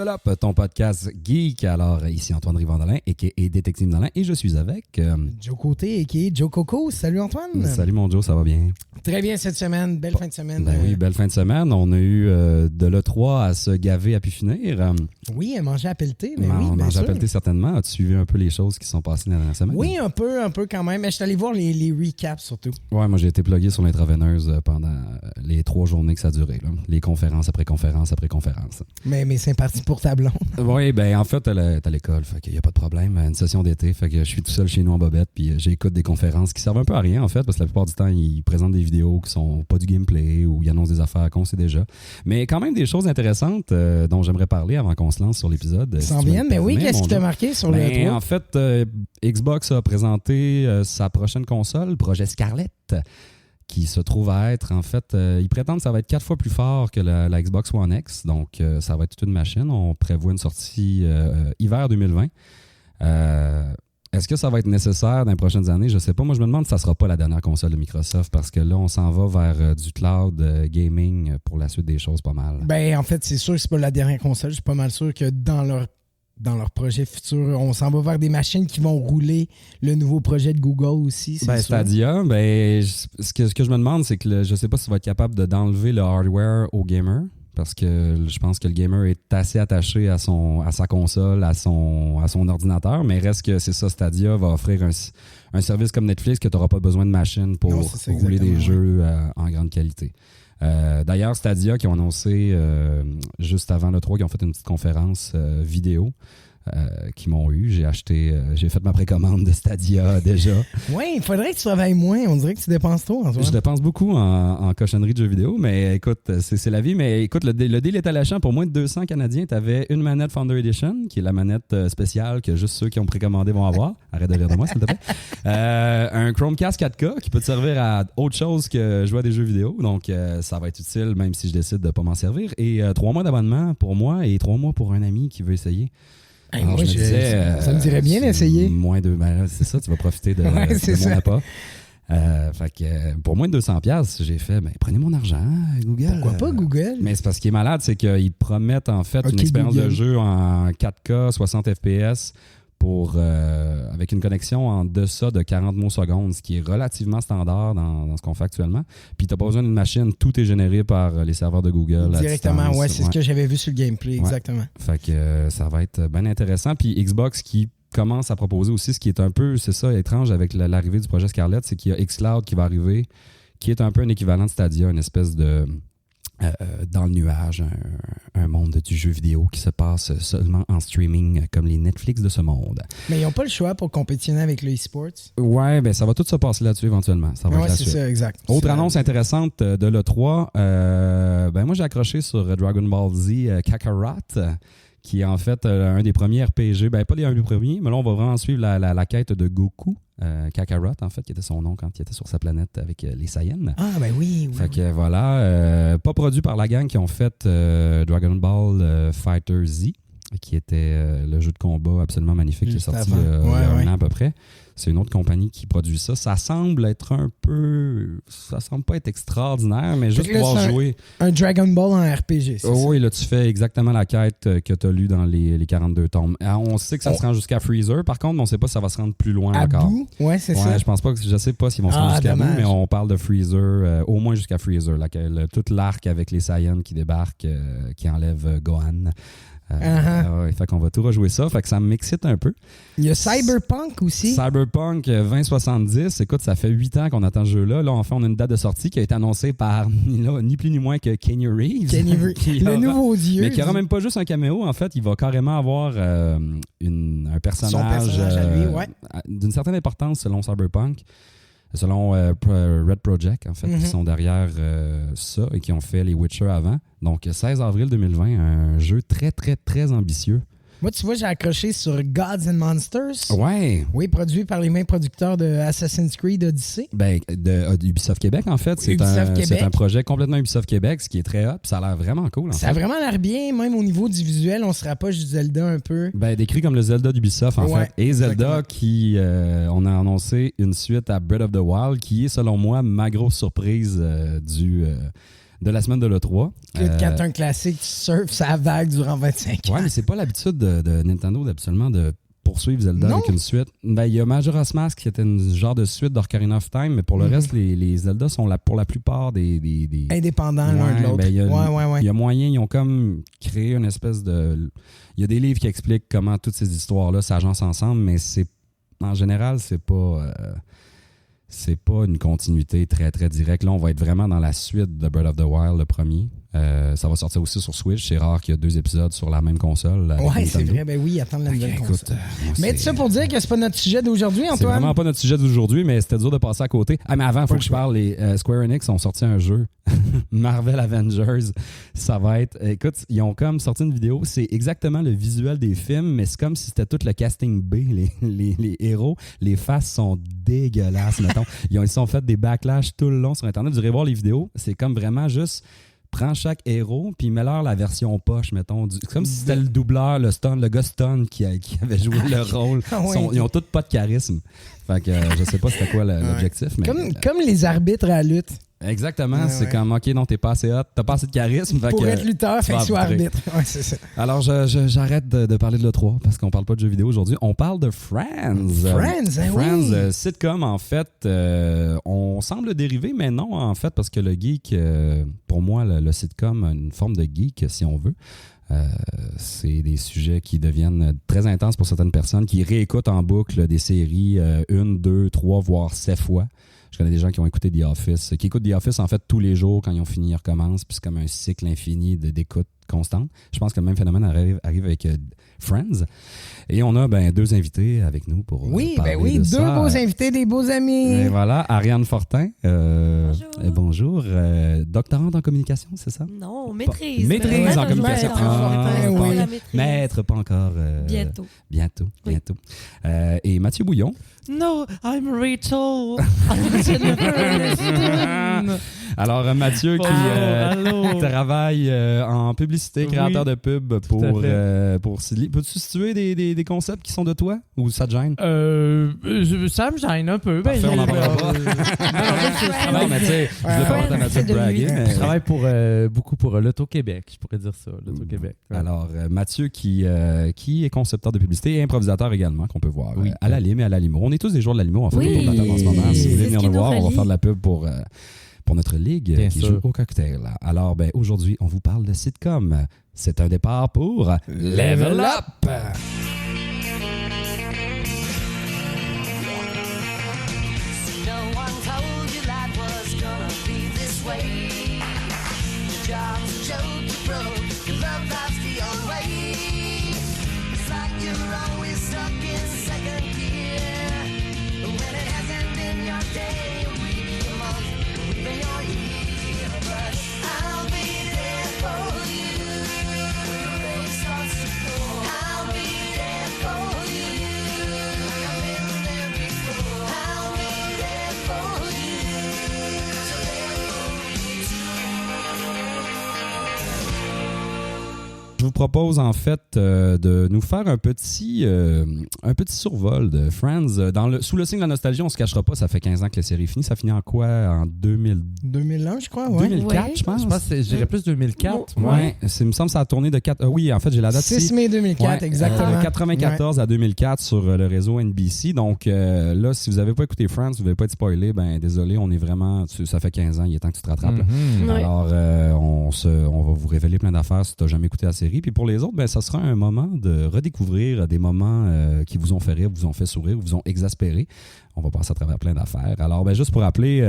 Level Up, ton podcast geek. Alors, ici Antoine Rivandolin, a.k.a. Détective Dolin, et je suis avec... Joe Côté, a.k.a. Joe Coco. Salut Antoine. Salut mon Joe, ça va bien? Très bien cette semaine, belle fin de semaine. Ben oui, belle fin de semaine. On a eu de l'E3 à se gaver à pu finir. Oui, à manger à pelleter, mais oui, bien manger sûr. à pelleter certainement. As-tu suivi un peu les choses qui sont passées la dernière semaine? Oui, un peu quand même. Mais je suis allé voir les recaps surtout. Ouais, moi j'ai été plugué sur l'intraveineuse pendant les 3 journées que ça a duré. Là. Les conférences après conférences après conférences. Mais c'est parti pour ta blonde. Oui, ben en fait, elle est à l'école, fait qu'il n'y a pas de problème. Une session d'été, fait que je suis tout seul chez nous en bobette, puis j'écoute des conférences qui servent un peu à rien en fait, parce que la plupart du temps, ils présentent des vidéos qui sont pas du gameplay ou ils annoncent des affaires qu'on sait déjà. Mais quand même des choses intéressantes dont j'aimerais parler avant qu'on se lance sur l'épisode. Ça en vient, mais oui, qu'est-ce qui t'a marqué sur le 3? En fait, Xbox a présenté sa prochaine console, projet Scarlett, qui se trouve à être, en fait, ils prétendent que ça va être 4 fois plus fort que la Xbox One X, donc ça va être toute une machine. On prévoit une sortie hiver 2020. Est-ce que ça va être nécessaire dans les prochaines années? Je ne sais pas. Moi, je me demande si ça ne sera pas la dernière console de Microsoft, parce que là, on s'en va vers du cloud gaming pour la suite des choses pas mal. Ben, en fait, c'est sûr que c'est pas la dernière console. Je suis pas mal sûr que dans leur projet futur, on s'en va vers des machines qui vont rouler le nouveau projet de Google aussi. C'est sûr. Stadia, ce que je me demande, c'est que je ne sais pas si tu vas être capable d'enlever le hardware au gamer, parce que je pense que le gamer est assez attaché à sa console, à son ordinateur, mais reste que c'est ça, Stadia va offrir un service comme Netflix que tu n'auras pas besoin de machine pour rouler des jeux en grande qualité. D'ailleurs, Stadia qui ont annoncé juste avant l'E3, qui ont fait une petite conférence vidéo qui m'ont eu. J'ai fait ma précommande de Stadia déjà. Oui, il faudrait que tu travailles moins. On dirait que tu dépenses trop en soi. Je dépense beaucoup en cochonnerie de jeux vidéo, mais écoute, c'est la vie. Mais écoute, le deal est alléchant. Pour moins de 200 Canadiens, tu avais une manette Founder Edition, qui est la manette spéciale que juste ceux qui ont précommandé vont avoir. Arrête de rire de moi, s'il te plaît. Un Chromecast 4K qui peut te servir à autre chose que jouer à des jeux vidéo. Donc, ça va être utile, même si je décide de ne pas m'en servir. Et 3 mois d'abonnement pour moi et 3 mois pour un ami qui veut essayer. Hey, moi, ça me dirait bien d'essayer. C'est ça, tu vas profiter de mon appât. Fait que pour moins de 200$, j'ai fait, prenez mon argent, Google. Pourquoi pas Google? Mais c'est parce qu'il est malade, c'est qu'ils promettent en fait une expérience de jeu en 4K, 60 FPS avec une connexion en deçà de 40 mots secondes, ce qui est relativement standard dans ce qu'on fait actuellement. Puis tu n'as pas besoin d'une machine, tout est généré par les serveurs de Google. Directement, c'est ce que j'avais vu sur le gameplay, exactement. Fait que ça va être bien intéressant. Puis Xbox qui commence à proposer aussi ce qui est un peu, c'est ça, étrange avec l'arrivée du projet Scarlett, c'est qu'il y a xCloud qui va arriver, qui est un peu un équivalent de Stadia, une espèce de dans le nuage, un monde du jeu vidéo qui se passe seulement en streaming comme les Netflix de ce monde. Mais ils n'ont pas le choix pour compétitionner avec le e-sports? Ouais, ça va tout se passer là-dessus éventuellement. Ça va c'est ça, exact. Autre annonce intéressante de l'E3, moi j'ai accroché sur Dragon Ball Z Kakarot, qui est en fait un des premiers RPG, pas les un des premiers, mais là on va vraiment suivre la quête de Goku. Kakarot, en fait, qui était son nom quand il était sur sa planète avec les Saiyans. Ah, ben oui. Fait que voilà, pas produit par la gang qui ont fait Dragon Ball Fighter Z, qui était le jeu de combat absolument magnifique qui est sorti il y a un an à peu près. C'est une autre compagnie qui produit ça. Ça semble être ça semble pas être extraordinaire, mais juste pouvoir jouer. Un Dragon Ball en RPG, c'est ça? Oui, là, tu fais exactement la quête que tu as lue dans les 42 tomes. On sait que ça se rend jusqu'à Freezer, par contre, mais on sait pas si ça va se rendre plus loin encore. Bout? Ouais, c'est ça. Je sais pas s'ils vont se rendre jusqu'à bout, mais on parle de Freezer, au moins jusqu'à Freezer. Tout l'arc avec les Saiyans qui débarquent, qui enlèvent Gohan. Fait qu'on va tout rejouer ça. Fait que ça m'excite un peu. Il y a Cyberpunk aussi. Cyberpunk 2070. Écoute, ça fait 8 ans qu'on attend ce jeu-là. Là, enfin, on a une date de sortie qui a été annoncée par ni plus ni moins que Keanu Reeves. Le nouveau dieu. Mais qui n'aura même pas juste un caméo. En fait, il va carrément avoir un personnage, son personnage à lui, d'une certaine importance selon Cyberpunk. Selon Red Project, en fait, qui sont derrière ça et qui ont fait les Witcher avant. Donc, 16 avril 2020, un jeu très, très, très ambitieux. Moi, tu vois, j'ai accroché sur Gods and Monsters. Ouais. Oui, produit par les mêmes producteurs de Assassin's Creed Odyssey. D'Ubisoft Québec, en fait. C'est un projet complètement Ubisoft Québec, ce qui est très hot. Ça a l'air vraiment cool. Ça a vraiment l'air bien, même au niveau du visuel. On se rapproche du Zelda un peu. Décrit comme le Zelda d'Ubisoft, en fait. Et Zelda, qui, on a annoncé une suite à Breath of the Wild, qui est, selon moi, ma grosse surprise de la semaine de l'E3. Quand t'as un classique, tu surfes sa vague durant 25 ans. Ouais, mais c'est pas l'habitude de Nintendo d'habituellement de poursuivre Zelda avec une suite. Ben, il y a Majora's Mask qui était une genre de suite d'Ocarina of Time, mais pour le reste, les Zelda sont pour la plupart des... indépendants l'un de l'autre. Ben, il y a moyen, ils ont comme créé une espèce de... Il y a des livres qui expliquent comment toutes ces histoires-là s'agencent ensemble, mais en général, c'est pas une continuité très, très directe. Là, on va être vraiment dans la suite de Breath of the Wild, le premier. Ça va sortir aussi sur Switch. C'est rare qu'il y a 2 épisodes sur la même console. Ouais, c'est vrai. Ben oui, attendre la nouvelle console. Mais tout ça pour dire que c'est pas notre sujet d'aujourd'hui, Antoine? C'est vraiment pas notre sujet d'aujourd'hui, mais c'était dur de passer à côté. Ah, mais avant, il faut que je parle. Les Square Enix ont sorti un jeu. Marvel Avengers. Ça va être... Écoute, ils ont comme sorti une vidéo. C'est exactement le visuel des films, mais c'est comme si c'était tout le casting B. Les héros, les faces sont dégueulasses, mettons. Ils se sont fait des backlash tout le long sur Internet. Vous irez voir les vidéos. C'est comme vraiment juste... Prends chaque héros, puis mets-leur la version poche, mettons. C'est comme si c'était le doubleur, le gars Stone qui avait joué le rôle. Ils ont tous pas de charisme. Fait que je sais pas c'était quoi l'objectif. Mais, comme les arbitres à la lutte. Exactement. C'est comme, OK, non, t'es pas assez hot, t'as pas assez de charisme. Pour être lutteur, fait que soit arbitre. Ouais, c'est ça. Alors, j'arrête de parler de l'E3 parce qu'on parle pas de jeux vidéo aujourd'hui. On parle de Friends. Friends, sitcom, en fait, on semble dériver, mais non, en fait, parce que le geek, pour moi, le sitcom a une forme de geek, si on veut. C'est des sujets qui deviennent très intenses pour certaines personnes qui réécoutent en boucle des séries 1, 2, 3, voire 7 fois. Je connais des gens qui ont écouté The Office, qui écoutent The Office en fait tous les jours quand ils ont fini, ils recommencent, puis c'est comme un cycle infini d'écoute constante. Je pense que le même phénomène arrive avec Friends. Et on a 2 invités avec nous pour parler de ça. 2 beaux invités, des beaux amis. Et voilà, Ariane Fortin. Bonjour. Doctorante en communication, c'est ça? Non, maîtrise. Maîtrise en communication. Maître, pas encore. Bientôt. Et Mathieu Bouillon. No, I'm Rachel. Alors, Mathieu qui travaille en publicité, créateur de pub pour Sidley. Peux-tu situer des concepts qui sont de toi ou ça te gêne? Ça me gêne un peu. Parfait, on en parlera pas. Non, mais tu sais, je ne veux pas ta Mathieu de braguer. Je travaille beaucoup pour l'Auto-Québec, je pourrais dire ça, l'Auto-Québec. Ouais. Alors, Mathieu qui est concepteur de publicité et improvisateur également, qu'on peut voir à la Lime et à la Limo. On est tous des joueurs de la Limo, en fait, en ce moment. Si vous voulez venir nous voir, on va faire de la pub pour notre ligue Bien qui sûr. joue au cocktail. Alors, aujourd'hui, on vous parle de sitcom. C'est un départ pour Level Up! Je vous propose en fait de nous faire un petit survol de Friends. Sous le signe de la nostalgie, on se cachera pas, ça fait 15 ans que la série est finie. Ça finit en quoi? En 2001, je crois, ouais. 2004, je pense. Je pense que je dirais plus 2004. Ouais. Il me semble que ça a tourné de 4... oui, en fait, j'ai la date 6 mai 2004, exactement. De 94 à 2004 sur le réseau NBC. Donc là, si vous n'avez pas écouté Friends, vous ne voulez pas être spoilé, désolé, on est vraiment... Ça fait 15 ans, il est temps que tu te rattrapes. Alors, on va vous révéler plein d'affaires si tu n'as jamais écouté la série. Puis pour les autres, ça sera un moment de redécouvrir des moments qui vous ont fait rire, vous ont fait sourire, vous ont exaspéré. On va passer à travers plein d'affaires. Alors, juste pour rappeler,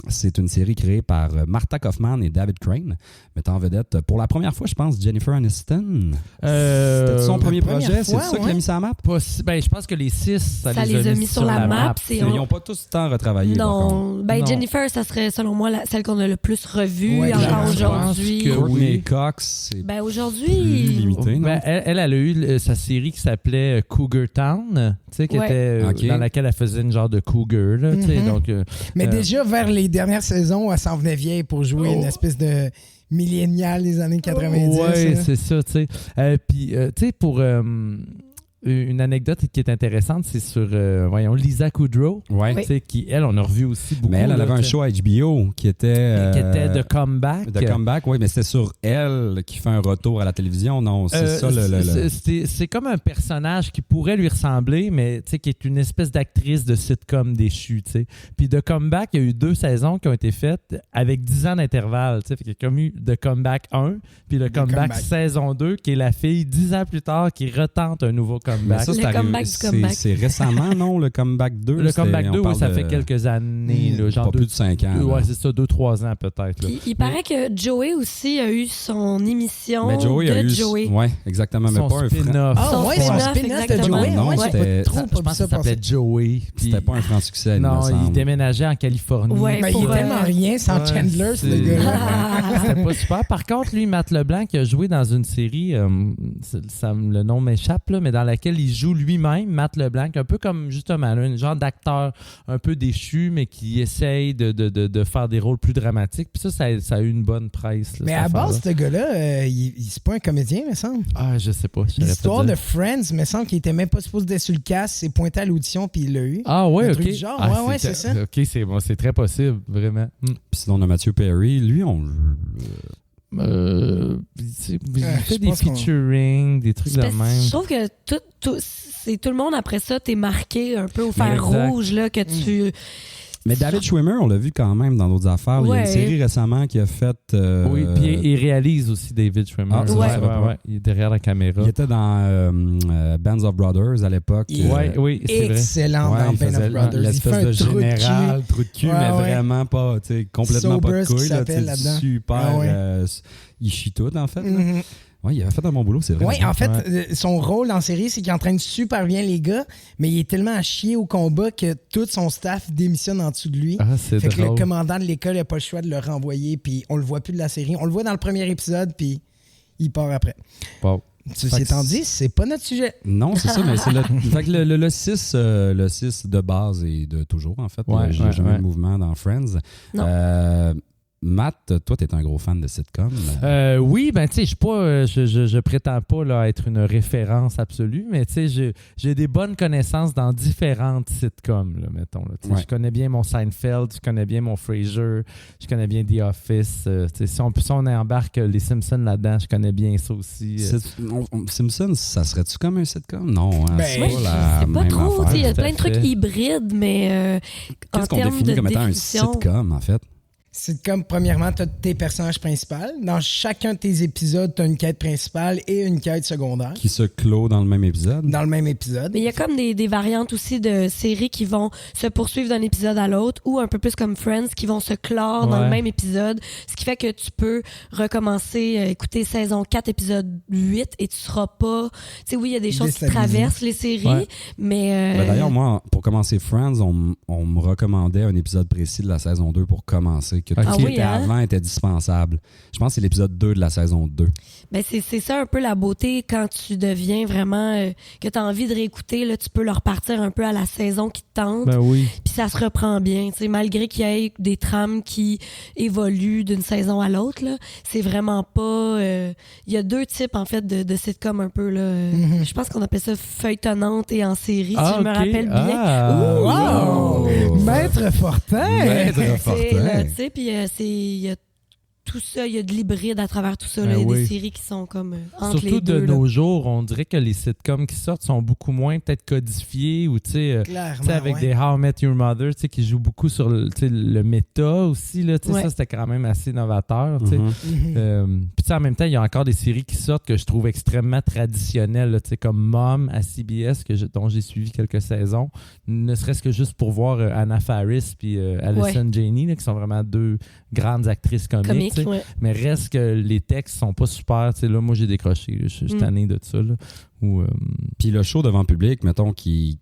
c'est une série créée par Martha Kaufman et David Crane, mettant en vedette pour la première fois, je pense, Jennifer Aniston. C'était son premier projet, c'est ça qui a mis ça à la map? Je pense que les 6, ça les a mis sur la map. Ils n'ont pas tous le temps retravaillé. Non. Non. Jennifer, ça serait, selon moi, celle qu'on a le plus revue encore aujourd'hui. Courtney Cox, c'est aujourd'hui... plus limité, non? Elle a eu sa série qui s'appelait Cougar Town, qui était dans laquelle elle faisait une genre de cougar. Là, donc, mais déjà, vers les dernières saisons, elle s'en venait vieille pour jouer une espèce de millénial des années 90. Oui, c'est ça. Puis, pour... une anecdote qui est intéressante, c'est sur, Lisa Kudrow, qui, elle, on a revu aussi beaucoup. Mais elle avait un show à HBO qui était The Comeback. The Comeback, oui, mais c'était sur elle qui fait un retour à la télévision, non? C'est ça c'est comme un personnage qui pourrait lui ressembler, mais qui est une espèce d'actrice de sitcom déchue, tu sais. Puis The Comeback, il y a eu 2 saisons qui ont été faites avec 10 ans d'intervalle, tu sais. Fait qu'il y a comme eu The Comeback 1, puis The Comeback saison 2, qui est la fille 10 ans plus tard qui retente un nouveau comeback. Mais ça, c'est récemment, non? Le Comeback 2? Le Comeback 2, oui, ça fait quelques années. Genre plus de 5 ans. Oui, c'est ça, 2-3 ans peut-être. Il paraît que Joey aussi a eu son émission Joey. Oui, exactement. Son mais pas spin-off. Ah oui, son spin-off de Joey. Non, je pense que ça s'appelait Joey. C'était pas un franc succès. Non, il déménageait en Californie. Ouais, mais il est tellement rien sans Chandler, ce gars-là. C'était pas super. Par contre, lui, Matt LeBlanc, qui a joué dans une série, le nom m'échappe, là, mais dans laquelle il joue lui-même, Matt LeBlanc, un peu comme justement un genre d'acteur un peu déchu, mais qui essaye de faire des rôles plus dramatiques. Puis ça a eu une bonne presse. Là, mais à base, ce gars-là, c'est pas un comédien, me semble. Ah, je sais pas. L'histoire de Friends, me semble qu'il était même pas supposé être sur le cast, s'est pointé à l'audition, puis il l'a eu. Ah ouais, ok. Genre, c'est ça. Ok, c'est bon, c'est très possible, vraiment. Puis sinon, on a Matthew Perry. Lui, il fait des featuring, des trucs de même. Je trouve que tout le monde après ça, t'es marqué un peu au fer rouge, là, que tu... Mais David Schwimmer, on l'a vu quand même dans d'autres affaires. Il y a une série récemment qui a fait... Oui, puis il réalise aussi David Schwimmer. Ouais. Il est derrière la caméra. Il était dans Bands of Brothers à l'époque. Oui, c'est vrai. Excellent dans Bands of Brothers. L'espèce de général, trou de cul, mais vraiment pas, complètement pas de couilles. Là-dedans. Super... il chie tout, en fait. Oui, il a fait un bon boulot, c'est vrai. Oui, en fait, son rôle dans la série, c'est qu'il entraîne super bien les gars, mais il est tellement à chier au combat que tout son staff démissionne en dessous de lui. Ah, c'est fait drôle. que le commandant de l'école n'a pas le choix de le renvoyer, puis on le voit plus de la série. On le voit dans le premier épisode, puis il part après. Wow. Ceci étant dit, c'est pas notre sujet. Non, c'est ça, mais c'est fait que le 6 de base et de toujours, en fait. J'ai jamais eu de mouvement dans Friends. Non. Matt, toi, t'es un gros fan de sitcom. Oui, ben tu sais, je prétends pas là, être une référence absolue, mais tu sais, j'ai des bonnes connaissances dans différentes sitcoms, là, mettons. Là, je connais bien mon Seinfeld, je connais bien mon Frasier, je connais bien The Office. Si on embarque les Simpsons là-dedans, je connais bien ça aussi. Simpsons, ça serait-tu comme un sitcom? Non, hein, c'est pas trop. Il y a plein de trucs hybrides, mais qu'est-ce qu'on définit comme étant un sitcom, en fait? C'est comme, premièrement, tu as tes personnages principaux. Dans chacun de tes épisodes, tu as une quête principale et une quête secondaire. Qui se clôt dans le même épisode. Dans le même épisode. Mais il y a comme des variantes aussi de séries qui vont se poursuivre d'un épisode à l'autre ou un peu plus comme Friends qui vont se clore dans le même épisode. Ce qui fait que tu peux recommencer, écouter saison 4, épisode 8 et tu seras pas... Tu sais, oui, il y a des choses qui traversent les séries, mais... D'ailleurs, moi, pour commencer Friends, on me recommandait un épisode précis de la saison 2 pour commencer. Que tout ce qui était avant était dispensable. Je pense que c'est l'épisode 2 de la saison 2. Ben c'est ça un peu la beauté quand tu deviens vraiment... que tu as envie de réécouter, là, tu peux leur partir un peu à la saison qui te tente. Ben oui. Puis ça se reprend bien. Malgré qu'il y ait des trames qui évoluent d'une saison à l'autre, là, c'est vraiment pas... Il y a 2 types, en fait, de sitcom un peu. Là. Je pense qu'on appelle ça feuilletonnante et en série, si je me rappelle bien. Wow! Maître Fortin! Maître Fortin! Tu sais, puis il y a tout ça, il y a de l'hybride à travers tout ça. Là, il y a des séries qui sont comme entre surtout les deux. De nos jours, on dirait que les sitcoms qui sortent sont beaucoup moins peut-être codifiés ou avec des How I Met Your Mother qui jouent beaucoup sur le méta aussi. Là, ça, c'était quand même assez novateur. Puis en même temps, il y a encore des séries qui sortent que je trouve extrêmement traditionnelles, là, comme Mom à CBS, dont j'ai suivi quelques saisons, ne serait-ce que juste pour voir Anna Faris puis Allison Janney, là, qui sont vraiment 2 grandes actrices comiques. Mais reste que les textes sont pas super. Là, moi, j'ai décroché. Je suis tanné de ça. Là, puis le show devant public, mettons, qui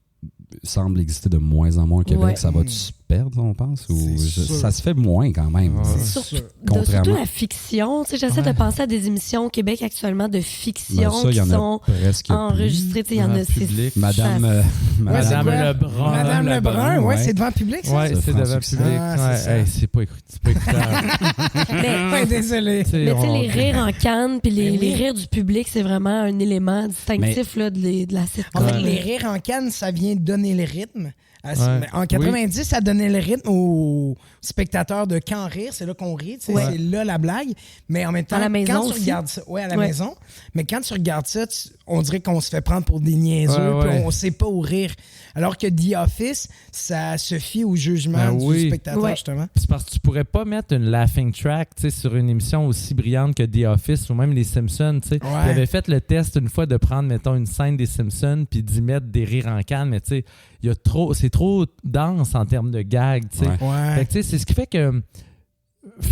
semble exister de moins en moins au Québec, ça va perdre, on pense? Ou ça se fait moins quand même. Surtout la fiction. J'essaie de penser à des émissions au Québec actuellement de fiction qui sont enregistrées. Il y en a public. Madame Lebrun. Madame Lebrun, oui, c'est devant public, ça? Oui, c'est devant public. C'est pas écoutable. Mais désolé. Mais tu sais, les rires en canne puis les rires du public, c'est vraiment un élément distinctif là, de la sitcom. En fait, les rires en canne, ça vient donner le rythme. En 90, ça donnait le rythme aux spectateurs de quand rire, c'est là qu'on rit, c'est là la blague. Mais en même temps, à la maison quand tu regardes ça, à la maison, mais quand tu regardes ça, on dirait qu'on se fait prendre pour des niaiseux, puis on sait pas où rire. Alors que The Office, ça se fie au jugement du spectateur, justement. C'est parce que tu pourrais pas mettre une laughing track sur une émission aussi brillante que The Office ou même les Simpsons. Ils avaient fait le test une fois de prendre, mettons, une scène des Simpsons puis d'y mettre des rires en canne, mais tu sais, c'est trop dense en termes de gags. Fait que, c'est ce qui fait que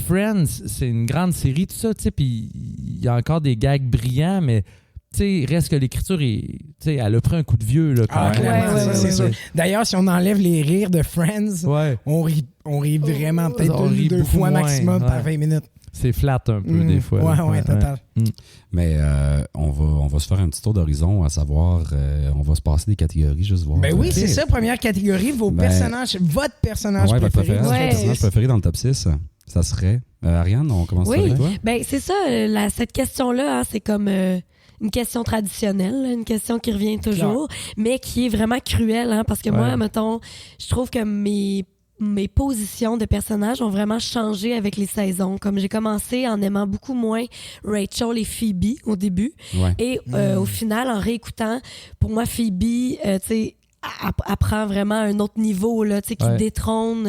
Friends, c'est une grande série, tout ça, puis il y a encore des gags brillants, mais reste que l'écriture, elle a pris un coup de vieux. Là, quand même. C'est sûr. D'ailleurs, si on enlève les rires de Friends, on rit vraiment peut-être une ou deux fois maximum par 20 minutes. C'est flat un peu des fois. Ouais, total. Mais on va se faire un petit tour d'horizon, à savoir, on va se passer des catégories, juste voir. Ben oui, c'est ça, première catégorie, votre personnage préféré. Votre personnage préféré dans le top 6, ça serait... Ariane, on commence avec toi? Ben c'est ça, cette question-là, c'est comme... une question traditionnelle, une question qui revient toujours, mais qui est vraiment cruelle, parce que moi, mettons, je trouve que mes positions de personnages ont vraiment changé avec les saisons. Comme j'ai commencé en aimant beaucoup moins Rachel et Phoebe au début, et au final, en réécoutant, pour moi, Phoebe, tu sais, apprend vraiment un autre niveau, là, tu sais, qui détrône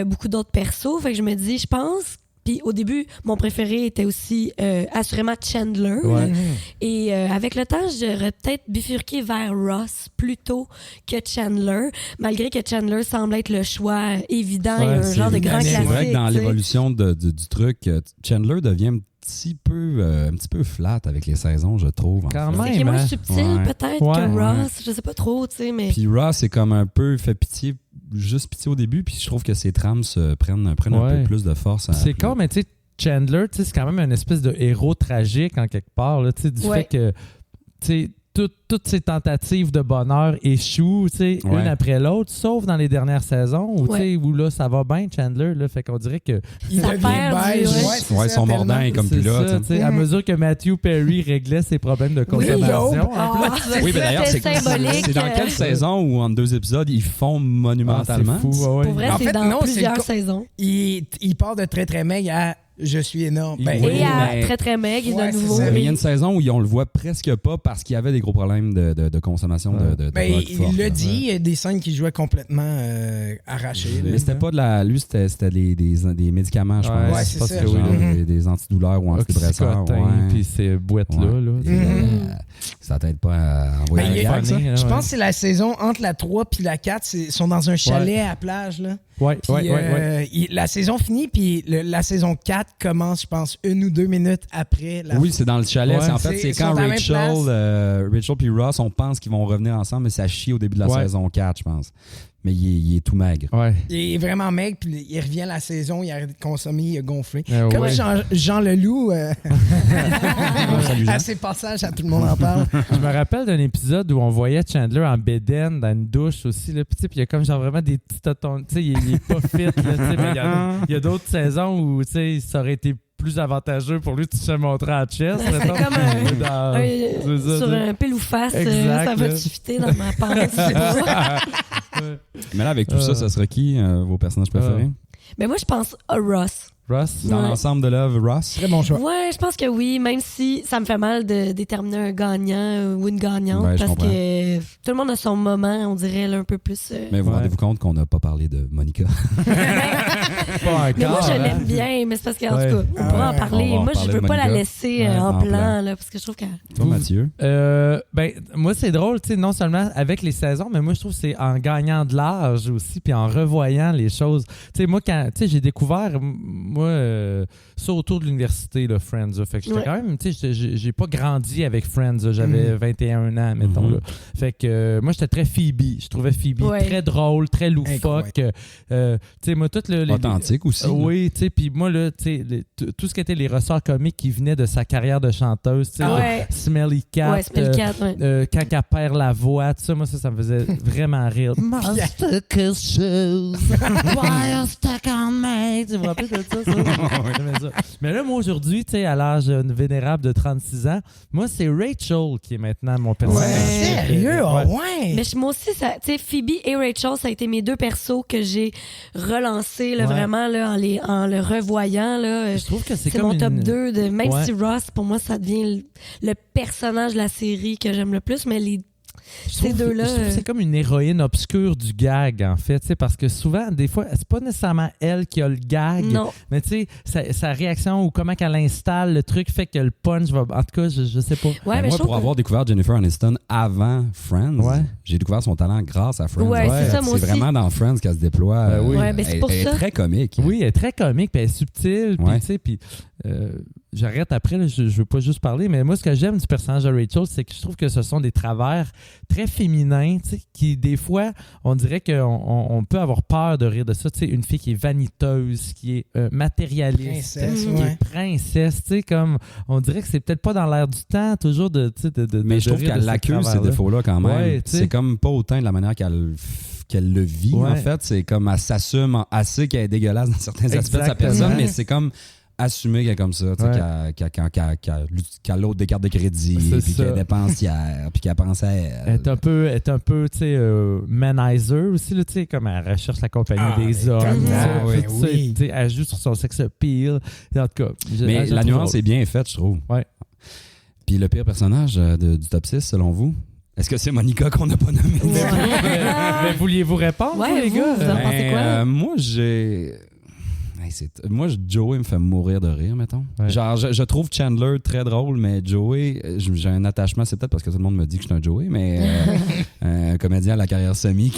beaucoup d'autres persos. Fait que je me dis, je pense... Puis au début, mon préféré était aussi assurément Chandler. Et avec le temps, j'aurais peut-être bifurqué vers Ross plutôt que Chandler, malgré que Chandler semble être le choix évident et un genre de grand classique. C'est vrai que dans l'évolution du truc, Chandler devient un petit peu flat avec les saisons, je trouve. Quand même. C'est qu'il est moins subtil peut-être que Ross. Je sais pas trop, tu sais, mais... Puis Ross, c'est comme un peu fait pitié au début, puis je trouve que ses trames prennent un peu plus de force. C'est con, mais tu sais, Chandler, c'est quand même une espèce de héros tragique en quelque part, là, du fait que, tu sais, toutes ces tentatives de bonheur échouent, une après l'autre, sauf dans les dernières saisons où là, ça va bien, Chandler. Là, fait qu'on dirait que... Il devient beige. Son mordant est comme plus là. À mesure que Matthew Perry réglait ses problèmes de consommation. Oui, mais d'ailleurs, c'est symbolique. C'est dans quelle saison où, en 2 épisodes, ils font monumentalement? C'est fou. Pour vrai, c'est dans plusieurs saisons. Il part de très, très maigre à... Je suis énorme. Très, très maigre et de nouveau. Mais il y a une saison où on le voit presque pas parce qu'il y avait des gros problèmes de consommation de drogue forte. Il l'a dit, il y a des scènes qui jouaient complètement arrachées. Mais c'était pas de la... Lui, c'était des médicaments, je pense. Ouais, c'est ça. Des antidouleurs ou antidépresseurs. Puis ces boîtes-là. Ça t'aide pas à envoyer ça. Je pense que c'est la saison entre la 3 puis la 4. Ils sont dans un chalet à la plage, là. La saison finit, puis la saison 4 commence, je pense, 1 ou 2 minutes après. C'est dans le chalet. En fait, c'est quand Rachel puis Ross, on pense qu'ils vont revenir ensemble, mais ça chie au début de la saison 4, je pense. Mais il est tout maigre. Il est vraiment maigre, puis il revient à la saison, il arrête de consommer, il a gonflé. Comme Jean Leloup, à ses passages, tout le monde en parle. Je me rappelle d'un épisode où on voyait Chandler en bédaine dans une douche aussi, là, puis il y a comme genre vraiment des petits totons, tu sais, il est pas fit, mais il y a d'autres saisons où ça aurait été plus avantageux pour lui de se montrer à chest. C'est comme sur un pile ou face, ça va te fitter dans ma pensée. Mais là, avec tout ça serait qui vos personnages préférés? Ben moi, je pense à Ross. Dans l'ensemble de l'œuvre, Ross? Très bon choix. Ouais, je pense que oui, même si ça me fait mal de déterminer un gagnant ou une gagnante, parce que tout le monde a son moment, on dirait, là, un peu plus... Mais vous rendez-vous compte qu'on n'a pas parlé de Monica? Mais moi, je l'aime bien, mais c'est parce qu'en tout cas, on pourra en parler. Moi, je veux pas la laisser en plan, là, parce que je trouve qu'elle... Toi, Mathieu? Moi, c'est drôle, tu sais, non seulement avec les saisons, mais moi, je trouve que c'est en gagnant de l'âge aussi, puis en revoyant les choses. Tu sais, moi, quand j'ai découvert... ça autour de l'université, là, Friends. Fait que j'étais quand même, tu sais, j'ai pas grandi avec Friends. J'avais 21 ans, mettons. Là. Fait que moi, j'étais très Phoebe. Je trouvais Phoebe très drôle, très loufoque. Tu sais, moi, tout le... Authentique aussi. Oui, tu sais, puis moi, là, tu sais, tout ce qui était les ressorts comiques qui venaient de sa carrière de chanteuse, tu sais, Smelly Cat, quand elle perd la voix, tout ça, moi, ça me faisait vraiment rire. Monster Kiss Shoes, Why stuck on me? Tu vous rappelles de ça? Mais là, moi, aujourd'hui, tu sais, à l'âge vénérable de 36 ans, moi, c'est Rachel qui est maintenant mon personnage. Sérieux? Ouais. Mais moi aussi, tu sais, Phoebe et Rachel, ça a été mes deux persos que j'ai relancés là, vraiment là, en le revoyant. Là, je trouve que c'est mon top 2. Même si Ross, pour moi, ça devient le personnage de la série que j'aime le plus, mais ces deux-là. Je trouve que c'est comme une héroïne obscure du gag, en fait, parce que souvent, des fois, c'est pas nécessairement elle qui a le gag, mais tu sais, sa réaction ou comment qu'elle installe le truc fait que le punch va. En tout cas, je sais pas. Ouais, mais moi, pour avoir découvert Jennifer Aniston avant Friends, j'ai découvert son talent grâce à Friends. Ouais, c'est ça, moi aussi. C'est vraiment dans Friends qu'elle se déploie. Mais c'est pour ça. Elle est très comique. Oui, elle est très comique, puis elle est subtile, puis tu sais, puis. J'arrête après, là, je veux pas juste parler, mais moi, ce que j'aime du personnage de Rachel, c'est que je trouve que ce sont des travers très féminins, qui, des fois, on dirait qu'on peut avoir peur de rire de ça. Une fille qui est vaniteuse, qui est matérialiste, qui est princesse, comme on dirait que c'est peut-être pas dans l'air du temps, toujours de mais je trouve qu'elle accuse ces défauts-là quand même. Ouais, c'est comme pas autant de la manière qu'elle le vit, en fait. C'est comme elle s'assume assez qu'elle est dégueulasse dans certains aspects de sa personne, mais c'est comme assumer qu'elle est comme ça, qu'elle l'autre des cartes de crédit, puis qu'elle est dépensière, puis qu'elle pense à elle. Elle est un peu, tu sais, manizer aussi, tu sais, comme elle recherche la compagnie des hommes. Elle joue sur son sex appeal. En tout cas, mais la nuance est bien faite, je trouve. Ouais. Puis le pire personnage du top 6, selon vous? Est-ce que c'est Monica qu'on n'a pas nommé? Mais vouliez-vous répondre, les gars? Vous en pensez quoi? Moi, Joey me fait mourir de rire, mettons. Ouais. Genre, je trouve Chandler très drôle, mais Joey, j'ai un attachement, c'est peut-être parce que tout le monde me dit que je suis un Joey, mais un comédien à la carrière semi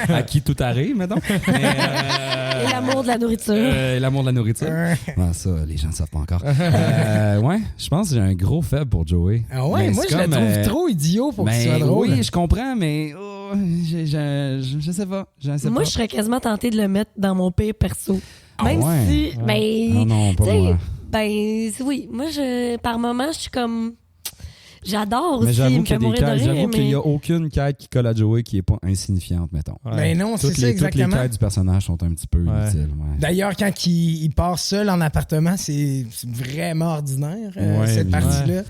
à qui tout arrive, mettons. Et l'amour de la nourriture. L'amour de la nourriture. Non, ça, les gens ne savent pas encore. Ouais, je pense que j'ai un gros faible pour Joey. Ah ouais, moi, je le trouve trop idiot pour qu'il soit drôle. Oui, je comprends, mais je sais pas. Moi, je serais quasiment tentée de le mettre dans mon pire perso. Même si, non, pas moi. Oui, moi, par moment, je suis comme... J'adore aussi. Mais j'avoue qu'il n'y a aucune quête qui colle à Joey qui n'est pas insignifiante, mettons. Ben non, c'est ça exactement. Toutes les quêtes du personnage sont un petit peu inutiles. Ouais. D'ailleurs, quand il part seul en appartement, c'est vraiment ordinaire, cette partie-là.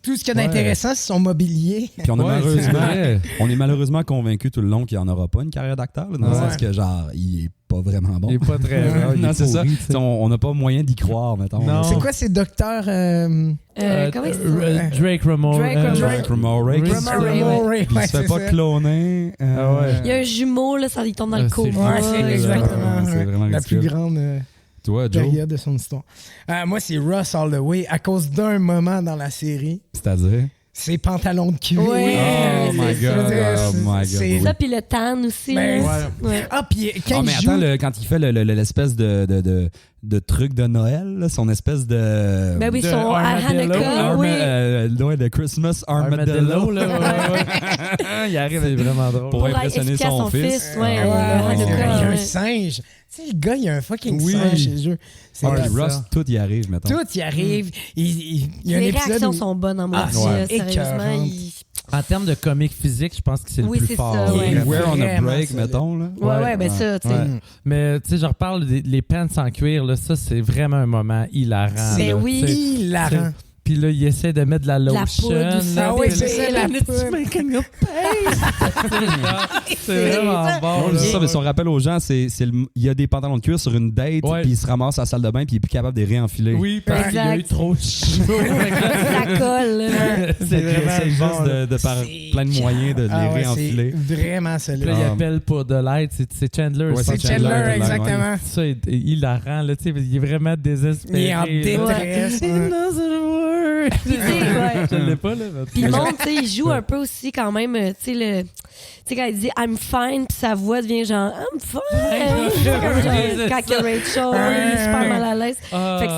Tout ce qu'il y a d'intéressant, c'est son mobilier. Puis on est malheureusement convaincus tout le long qu'il n'y en aura pas une carrière d'acteur, dans le sens que, genre, il est pas vraiment bon. Il est pas très bon. Non, c'est ça. On n'a pas moyen d'y croire, mettons. Non. C'est quoi ces docteurs... comment il Drake Ramoray. Drake Ramoray. Il se fait pas cloner. Il y a un jumeau, là, ça lui tombe dans le cou. C'est exactement c'est vraiment la plus grande... Toi, Joe? Période de son histoire. Moi, c'est Ross all the way à cause d'un moment dans la série. C'est-à-dire? Ses pantalons de cuir. Oui, oh my God. C'est ça, puis le tan aussi. Ah, puis quand mais attends, quand il fait l'espèce de truc de Noël, là, son espèce de... Ben oui, son Hanukkah, de Christmas Armadillo. Il arrive, c'est vraiment drôle. Pour impressionner son fils. Il y a un singe. Tu sais, le gars, il y a un fucking singe chez eux. Ross, tout y arrive, mettons. Tout y arrive. Il y a les réactions sont bonnes en moi aussi, sérieusement. En termes de comique physique, je pense que c'est le plus fort. We're on a break, mettons. Là. Ouais, ben ça, tu sais. Mais tu sais, je reparle des pants en cuir, là, ça, c'est vraiment un moment hilarant. C'est hilarant. Puis là, il essaie de mettre de la lotion. Ah oui, c'est ça, la poudre. C'est vraiment bon. C'est ça, mais son rappel aux gens, il y a des pantalons de cuir sur une date, puis il se ramasse à la salle de bain, puis il est plus capable de les réenfiler. Oui, parce qu'il a eu trop chaud. Ça colle. C'est vraiment juste de par plein de moyens de les réenfiler. C'est vraiment solide. Là, il appelle pour de l'aide. C'est Chandler. C'est Chandler, exactement. Ça, il la rend. Il est vraiment désespéré. Il est en détresse. Je l'ai pas, là. Puis le monde, tu sais, il joue un peu aussi quand même, tu sais, quand il dit I'm fine, puis sa voix devient genre I'm fine. Quand Rachel, il est super mal à l'aise. Fait que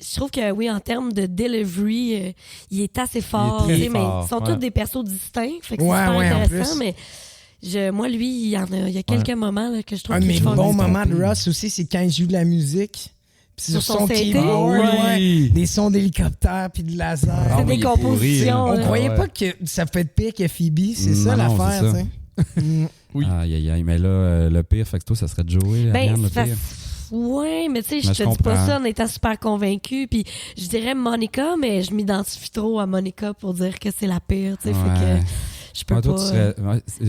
je trouve que oui, en termes de delivery, il est assez fort. Il est très mais fort, ils sont tous des persos distincts. Fait que Ouais, c'est super ouais, en intéressant. plus. Mais moi, lui, il y a quelques moments là, que je trouve Un de mes qu'il est bons fort. moments de Ross aussi, c'est quand il joue de la musique. Puis Sur son CD. keyboard, Ah oui. des sons d'hélicoptère puis de laser. C'est oui, des il est pourri, compositions. On là. croyait pas que ça peut être pire que Phoebe, c'est ça Non, l'affaire, c'est ça. tu sais. Oui. Aïe, aïe, aïe. Mais là, le pire, fait que toi, ça serait Joey, Ariane, le pire. Ouais, mais tu sais, je Mais te je dis pas comprends. ça en étant super convaincue. Puis je dirais Monica, mais je m'identifie trop à Monica pour dire que c'est la pire. Tu sais, fait Ouais. que je peux Toi, pas. tu serais.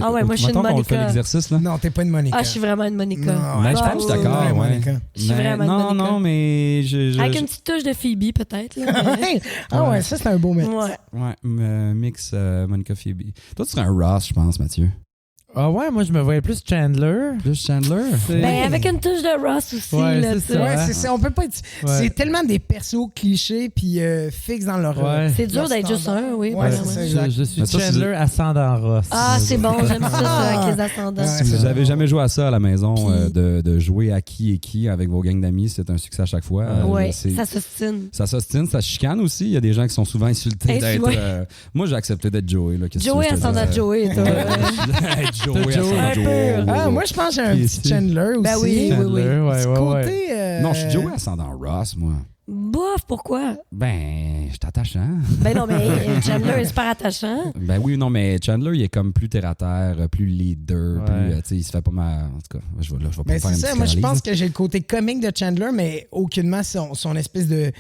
Ah ouais, moi, je suis une Mettons qu'on fait Monica. l'exercice, là. Non, t'es pas une Monica. Ah, je suis vraiment une Monica. Non, Mais je Ah, pense que je suis oui, d'accord, oui, ouais. Monica. Je suis vraiment une non, Monica. non, mais Avec une petite touche de Phoebe, peut-être. là, mais- Ah ouais, ça c'est un beau mix. Ouais. Ouais, mix Monica Phoebe. Toi, tu serais un Ross, je pense, Mathieu. Ah ouais, moi, je me voyais plus Chandler. Plus Chandler. Ben, avec une touche de Ross aussi. Ouais, là, c'est tu sais. ça. Ouais, c'est ça. On peut pas être. Ouais. C'est tellement des persos clichés puis fixes dans leur. Ouais. C'est dur leur d'être juste standard. un, oui. Ouais, vraiment. c'est ça, exact. Je suis Mais ça, Chandler ascendant Ross. Ah, c'est bon, j'aime ça avec les ascendants. Ouais, Si c'est vous ça. n'avez jamais joué à ça à la maison, Puis- de jouer à qui et qui avec vos gangs d'amis, c'est un succès à chaque fois. Ouais, C'est- ça s'ostine. ça s'ostine, ça chicane aussi. Il y a des gens qui sont souvent insultés d'être. ouais. Moi, j'ai accepté d'être Joey. Là. Qu'est-ce que Joey tu veux que je te ascendant dise? Joey, toi. Être Joey Joey. ascendant Un peu. Joey. Ah, moi je pense que j'ai un Puis petit ici. Chandler aussi. Ben oui, Chandler, oui, oui. ouais, Petit ouais, côté. ouais. Non, je suis Joey ascendant Ross, moi. Bof, pourquoi? Ben, je t'attachant. Ben non, mais Chandler est super attachant. Ben oui, non, mais Chandler, il est comme plus terre-à-terre, plus leader, Ouais. plus, tu sais, il se fait pas mal. En tout cas, je vais pas Ben faire c'est une ça, petite moi je pense analyse. que j'ai le côté comique de Chandler, mais aucunement son espèce de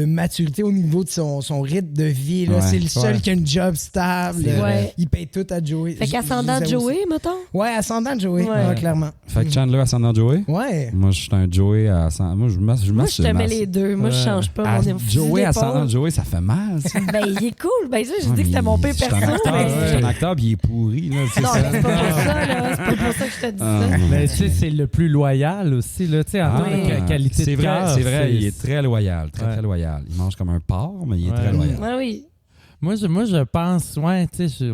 maturité au niveau de son rythme de vie. Là. Ouais. C'est le seul Ouais. qui a une job stable. C'est vrai. Il paye tout à Joey. Fait Je qu'ascendant disais aussi. Joey, mettons? Ouais, ascendant Joey, Ouais. ouais, clairement. Fait que Chandler ascendant Joey? Ouais. Moi, je suis un Joey ascendant. Moi, je Moi, je te mets les deux. Moi, je Ouais. change pas Ah, mon fusil Joey d'épaule. ascendant Joey, ça fait mal, ça. Ben, il est cool. Ben, ça, je Ouais, dis que c'était mais mon pire je suis un perso. acteur, mais- je suis un acteur, puis il est pourri. Là, c'est Non, ça. mais c'est pas pour ça, là. C'est pas pour ça que je te dis Ah, ça. non. Mais tu sais, c'est le plus loyal aussi, là, tu sais, en Ah, termes de qualité c'est de vrai, cœur, c'est vrai, il est très loyal, très, Ouais. très loyal. Il mange comme un porc, mais il est Ouais. très loyal. Ouais, oui. Moi, je pense, ouais, tu sais,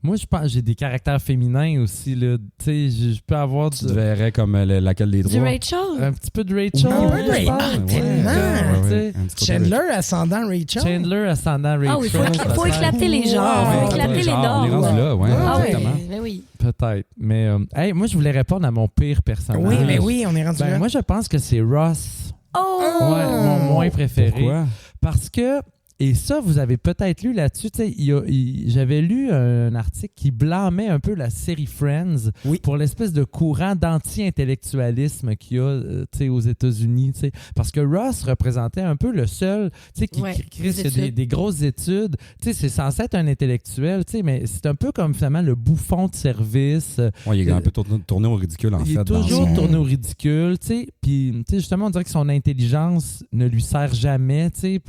moi, je pense j'ai des caractères féminins aussi, là. Tu sais, je peux avoir Tu te verrais comme laquelle des Du trois? Rachel? un petit peu de Rachel. Un peu de je Rachel. pense. Ah, tellement. Tu sais, Un petit côté Chandler ascendant Rachel. Chandler ascendant Rachel. Ah oui, faut éclater les genres. Ouais, Faut ouais, éclater les genre, on est normes. rendu là, ouais, Ah oui, exactement. ben oui. Peut-être. Mais, hey, moi, je voulais répondre à mon pire personnage. Oui, mais oui, on est rendu Ben, là. moi, je pense que c'est Ross. Oh! Ouais, mon moins préféré. Pourquoi? Parce que, et ça, vous avez peut-être lu là-dessus, tu sais, j'avais lu un article qui blâmait un peu la série Friends Oui. pour l'espèce de courant d'anti-intellectualisme qu'il y a tu sais, aux États-Unis. Tu sais. Parce que Ross représentait un peu le seul tu sais, qui Ouais, crée des études. des grosses études. Tu sais, c'est censé être un intellectuel, tu sais, mais c'est un peu comme finalement le bouffon de service. Ouais, il est un peu tourné au ridicule, en Il fait. est toujours dans son- tourné au ridicule, tu sais. Puis, tu sais, justement, on dirait que son intelligence ne lui sert jamais, tu sais.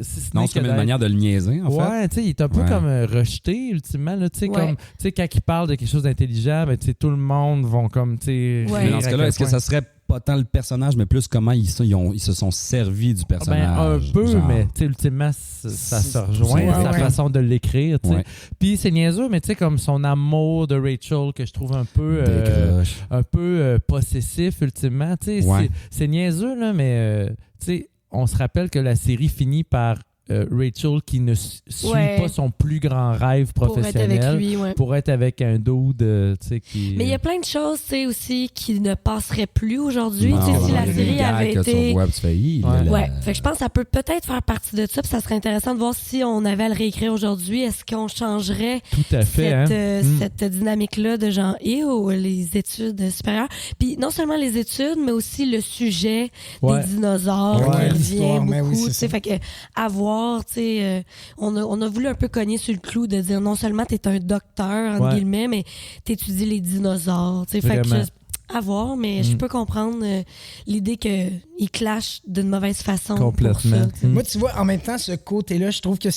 Si ce Non, n'est c'est comme que une d'être- manière de le niaiser, en fait. Ouais, tu sais, il est un peu Ouais. comme rejeté, ultimement, là, tu sais, Ouais. comme, tu sais, quand il parle de quelque chose d'intelligent, ben, tu sais, tout le monde vont comme, tu sais... Ouais. Mais dans ce rire à cas-là, quel est-ce que point- ça serait pas tant le personnage, mais plus comment ils se sont servis du Ben, personnage? un peu, genre. mais, tu sais, ultimement, ça se rejoint, Ouais, sa ouais. façon de l'écrire, tu sais. Ouais. Puis c'est niaiseux, mais tu sais, comme son amour de Rachel, que je trouve Décroche. un peu possessif, ultimement, tu sais, Ouais. c'est niaiseux, là, mais, tu sais, on se rappelle que la série finit par Rachel qui ne suit Ouais. pas son plus grand rêve Pour être professionnel avec lui, ouais. pour être avec un dude, tu sais, qui... Mais il y a plein de choses, tu sais, aussi qui ne passeraient plus aujourd'hui. Non, Tu sais, si il y la a des série gags avait que tu été... revois, puis tu fais, hi, Ouais. là, Ouais, fait que je pense que ça peut peut-être faire partie de ça, puis ça serait intéressant de voir si on avait à le réécrire aujourd'hui, est-ce qu'on changerait Tout à fait, cette dynamique-là de genre, les études supérieures. Puis non seulement les études, mais aussi le sujet Ouais. des dinosaures Ouais. qui revient L'histoire, mais beaucoup. oui, c'est tu sais, ça. fait que à voir, tu sais, on a voulu un peu cogner sur le clou de dire non seulement t'es un docteur, entre Ouais. guillemets, mais t'étudies les dinosaures. Tu sais, fait que Vraiment. à voir, mais je peux comprendre l'idée qu'ils clashent d'une mauvaise façon. Complètement. Pour ça, tu sais. Mm. Moi, tu vois, en même temps, ce côté-là, je trouve que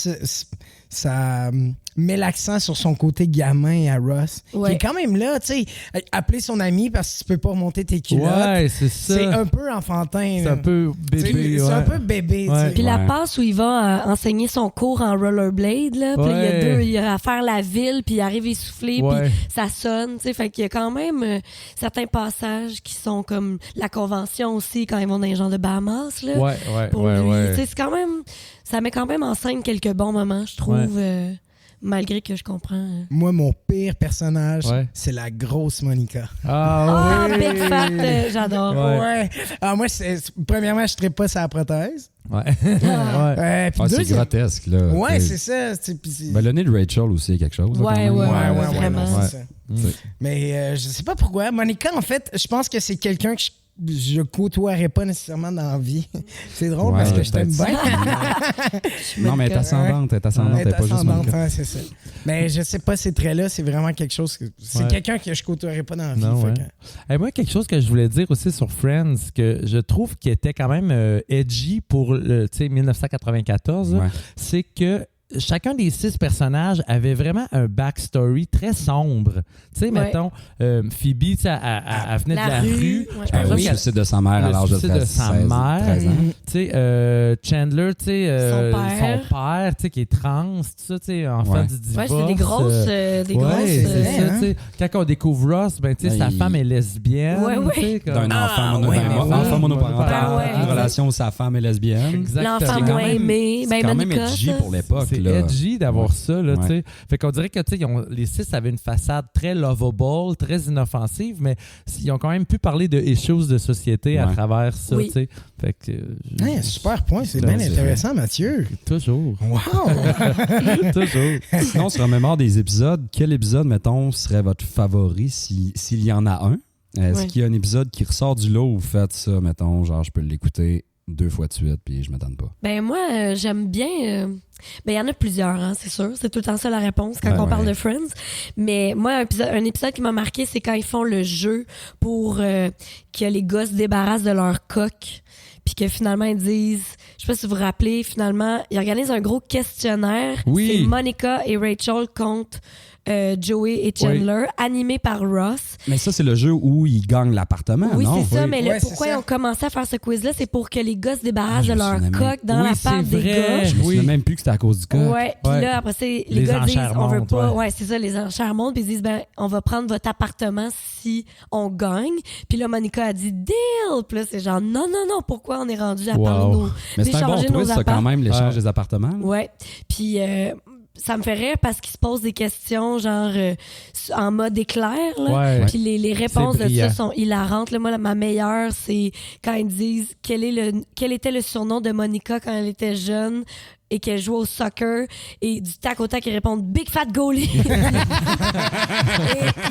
ça met l'accent sur son côté gamin à Ross. Qui est quand même là, tu sais, appeler son ami parce que tu peux pas remonter tes culottes. Ouais, c'est ça. C'est un peu enfantin. C'est un peu bébé. C'est un peu bébé. Puis la passe où il va enseigner son cours en rollerblade, là, puis il a à faire la ville, puis il arrive essoufflé, puis ça sonne, tu sais, fait qu'il y a quand même certains passages qui sont comme la convention aussi quand ils vont dans les genres de Bahamas, là. Tu sais, c'est quand même, ça met quand même en scène quelques bons moments, je trouve. Malgré que je comprends. Moi, mon pire personnage, c'est la grosse Monica. Big Fat, j'adore. Moi, premièrement, je ne pas sa prothèse. C'est grotesque, là. Ouais, c'est ça. Le nez de Rachel aussi est quelque chose. Vraiment. C'est ça. Mais je sais pas pourquoi. Monica, en fait, je pense que c'est quelqu'un que je côtoierais pas nécessairement dans la vie. C'est drôle parce que je t'aime bien. Non, mais elle est ascendante. Elle est pas juste Monica. C'est ça. Mais je sais pas, ces traits-là, c'est vraiment quelque chose que... C'est quelqu'un que je côtoierais pas dans la vie. Moi, quelque chose que je voulais dire aussi sur Friends, que je trouve qui était quand même edgy pour 1994, c'est que chacun des 6 personnages avait vraiment un backstory très sombre. Tu sais, mettons, Phoebe, elle venait de la rue. Le suicide de sa mère à l'âge de 13 ans. Tu sais, Chandler, tu sais, son père, tu sais, qui est trans, tout ça, tu sais, enfant du divorce. C'est des grosses... c'est ça, tu sais. Quand on découvre Ross, ben, tu sais, sa femme est lesbienne. D'un enfant monoparental, une relation où sa femme est lesbienne. L'enfant moins aimé. C'est quand même edgy pour l'époque. C'est edgy d'avoir ça, là, tu sais. Fait qu'on dirait que, tu sais, les 6 avaient une façade très lovable, très inoffensive, mais ils ont quand même pu parler de issues de société à travers ça, tu sais. Fait que... super point, c'est bien intéressant, Mathieu. Toujours. Wow! Toujours. Sinon, on se remémore des épisodes. Quel épisode, mettons, serait votre favori s'il y en a un? Est-ce qu'il y a un épisode qui ressort du lot où vous faites ça, mettons, genre je peux l'écouter 2 fois de suite puis je m'attends pas? Ben moi, j'aime bien... il y en a plusieurs, hein, c'est sûr. C'est tout le temps ça la réponse quand on parle de Friends. Mais moi, un épisode qui m'a marqué, c'est quand ils font le jeu pour que les gars se débarrassent de leur coque. Puis que finalement, ils disent... Je sais pas si vous vous rappelez, finalement, ils organisent un gros questionnaire. C'est Monica et Rachel contre... Joey et Chandler, animé par Ross. Mais ça, c'est le jeu où ils gagnent l'appartement, non? Oui, c'est ça, mais pourquoi ils ont commencé à faire ce quiz-là, c'est pour que les gars se débarrassent de leur coque dans la part des gars. Je me souviens même plus que c'était à cause du coq. Puis là, après ça, les gars disent, on veut pas... Ouais, c'est ça, les enchères montent, puis ils disent, on va prendre votre appartement si on gagne. Puis là, Monica a dit, deal! Puis là, c'est genre, non, pourquoi on est rendu à parler de nos... Mais c'est un bon twist, ça, quand même, l'échange des appartements. Ouais, puis... ça me fait rire parce qu'ils se posent des questions genre en mode éclair. Puis les réponses de ça sont hilarantes. Là, moi, ma meilleure, c'est quand ils disent quel était le surnom de Monica quand elle était jeune et qu'elle jouait au soccer. Et du tac au tac, ils répondent « Big Fat Goalie ». Et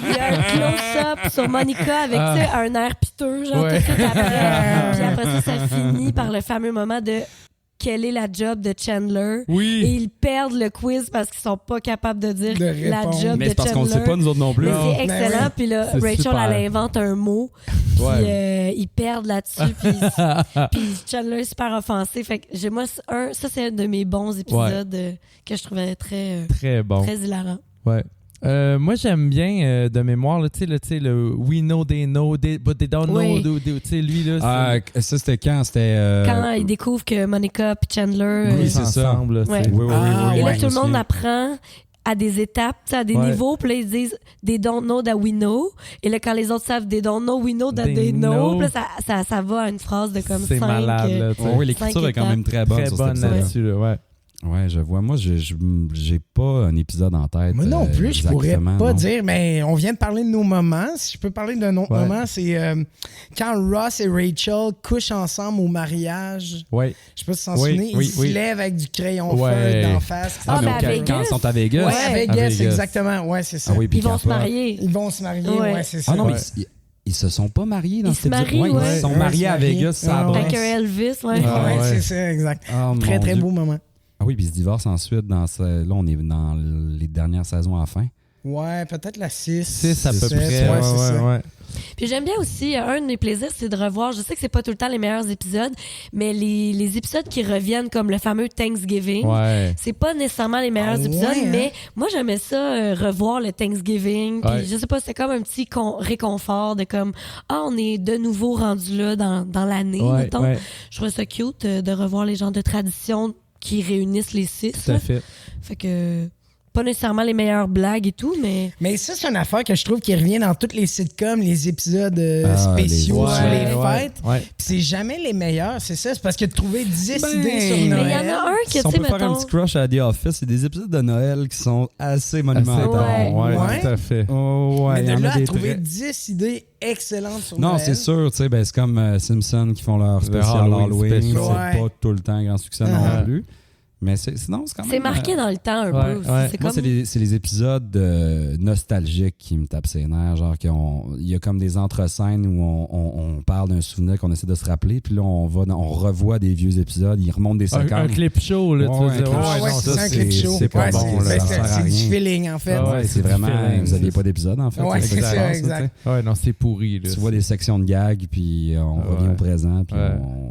il y a un close-up sur Monica avec un air piteux, genre tout de suite après. Puis après ça finit par le fameux moment de... quelle est la job de Chandler. Oui. Et ils perdent le quiz parce qu'ils sont pas capables de dire la job de Chandler. Mais c'est parce qu'on le sait pas, nous autres non plus. Mais c'est excellent. Oui. Puis là, c'est Rachel, super. Elle invente un mot. Puis ils perdent là-dessus. Puis Chandler est super offensé. Fait que moi, ça, c'est un de mes bons épisodes que je trouvais très bon. Très hilarant. Ouais. Moi, j'aime bien de mémoire, tu sais, le We know they know, but they don't know. Tu sais, lui, là. Ça, c'était quand? C'était. Quand ils découvrent que Monica et Chandler. Oui, c'est ça. Ensemble, oui. Et là, tout le monde apprend à des étapes, à des niveaux, puis là, ils disent « They don't know that we know ». Et là, quand les autres savent « They don't know, we know that they know », puis là, ça va à une phrase de comme 5... C'est malade, là. Oui, l'écriture est quand même très bonne sur cet épisode là-dessus, là, ouais. Ouais, je vois. Moi, j'ai pas un épisode en tête. Moi non plus, je pourrais pas dire, mais on vient de parler de nos moments. Si je peux parler d'un autre moment, c'est quand Ross et Rachel couchent ensemble au mariage. Ouais. Je sais pas si tu t'en souviens, ils se lèvent avec du crayon feu d'en face. Quand ils sont à Vegas. Ouais, à Vegas, exactement. Ouais, c'est ça. Ils vont se marier. Ils vont se marier, ouais, c'est ça. Ah non, mais ils se sont pas mariés dans cet épisode. Ils se sont mariés à Vegas, ça avec Elvis, c'est ça, exact. Très, très beau moment. Ah oui, puis ils se divorcent ensuite. Là, on est dans les dernières saisons à la fin. Ouais, peut-être la 6. 6 à peu près. Ouais, c'est ça. Ouais. Puis j'aime bien aussi, un de mes plaisirs, c'est de revoir, je sais que c'est pas tout le temps les meilleurs épisodes, mais les épisodes qui reviennent comme le fameux Thanksgiving, c'est pas nécessairement les meilleurs épisodes, mais moi j'aimais ça, revoir le Thanksgiving, puis je sais pas, c'était comme un petit réconfort de comme, on est de nouveau rendu là dans l'année, mettons. Je trouvais ça cute de revoir les genres de traditions qui réunissent les 6. Tout à fait. Fait que... pas nécessairement les meilleures blagues et tout, mais... Mais ça, c'est une affaire que je trouve qui revient dans toutes les sitcoms, les épisodes spéciaux sur les fêtes. Puis c'est jamais les meilleurs, c'est ça? C'est parce que de trouver 10 idées sur Noël... Mais il y en a un qui, tu sais, on peut faire un petit crush à The Office, c'est des épisodes de Noël qui sont assez monumentaux. Ouais, tout à fait. Mais de là à trouver 10 idées excellentes sur Noël... Non, c'est sûr, tu sais, c'est comme Simpson qui font leur spécial Halloween. C'est pas tout le temps un grand succès non plus. Mais sinon, c'est quand même... C'est marqué dans le temps un peu. C'est moi, comme... c'est les épisodes nostalgiques qui me tapent ses nerfs. Genre, il y a comme des entre-scènes où on parle d'un souvenir qu'on essaie de se rappeler. Puis là, on revoit des vieux épisodes. Ils remontent des séquences. Un clip show, là, tu veux dire. C'est un clip show. C'est pas bon. C'est du feeling, en fait. C'est vraiment... Vous n'aviez pas d'épisode, en fait. Ouais, c'est ça, exact. Ouais, non, c'est pourri. Tu vois des sections de gags, puis on revient au présent.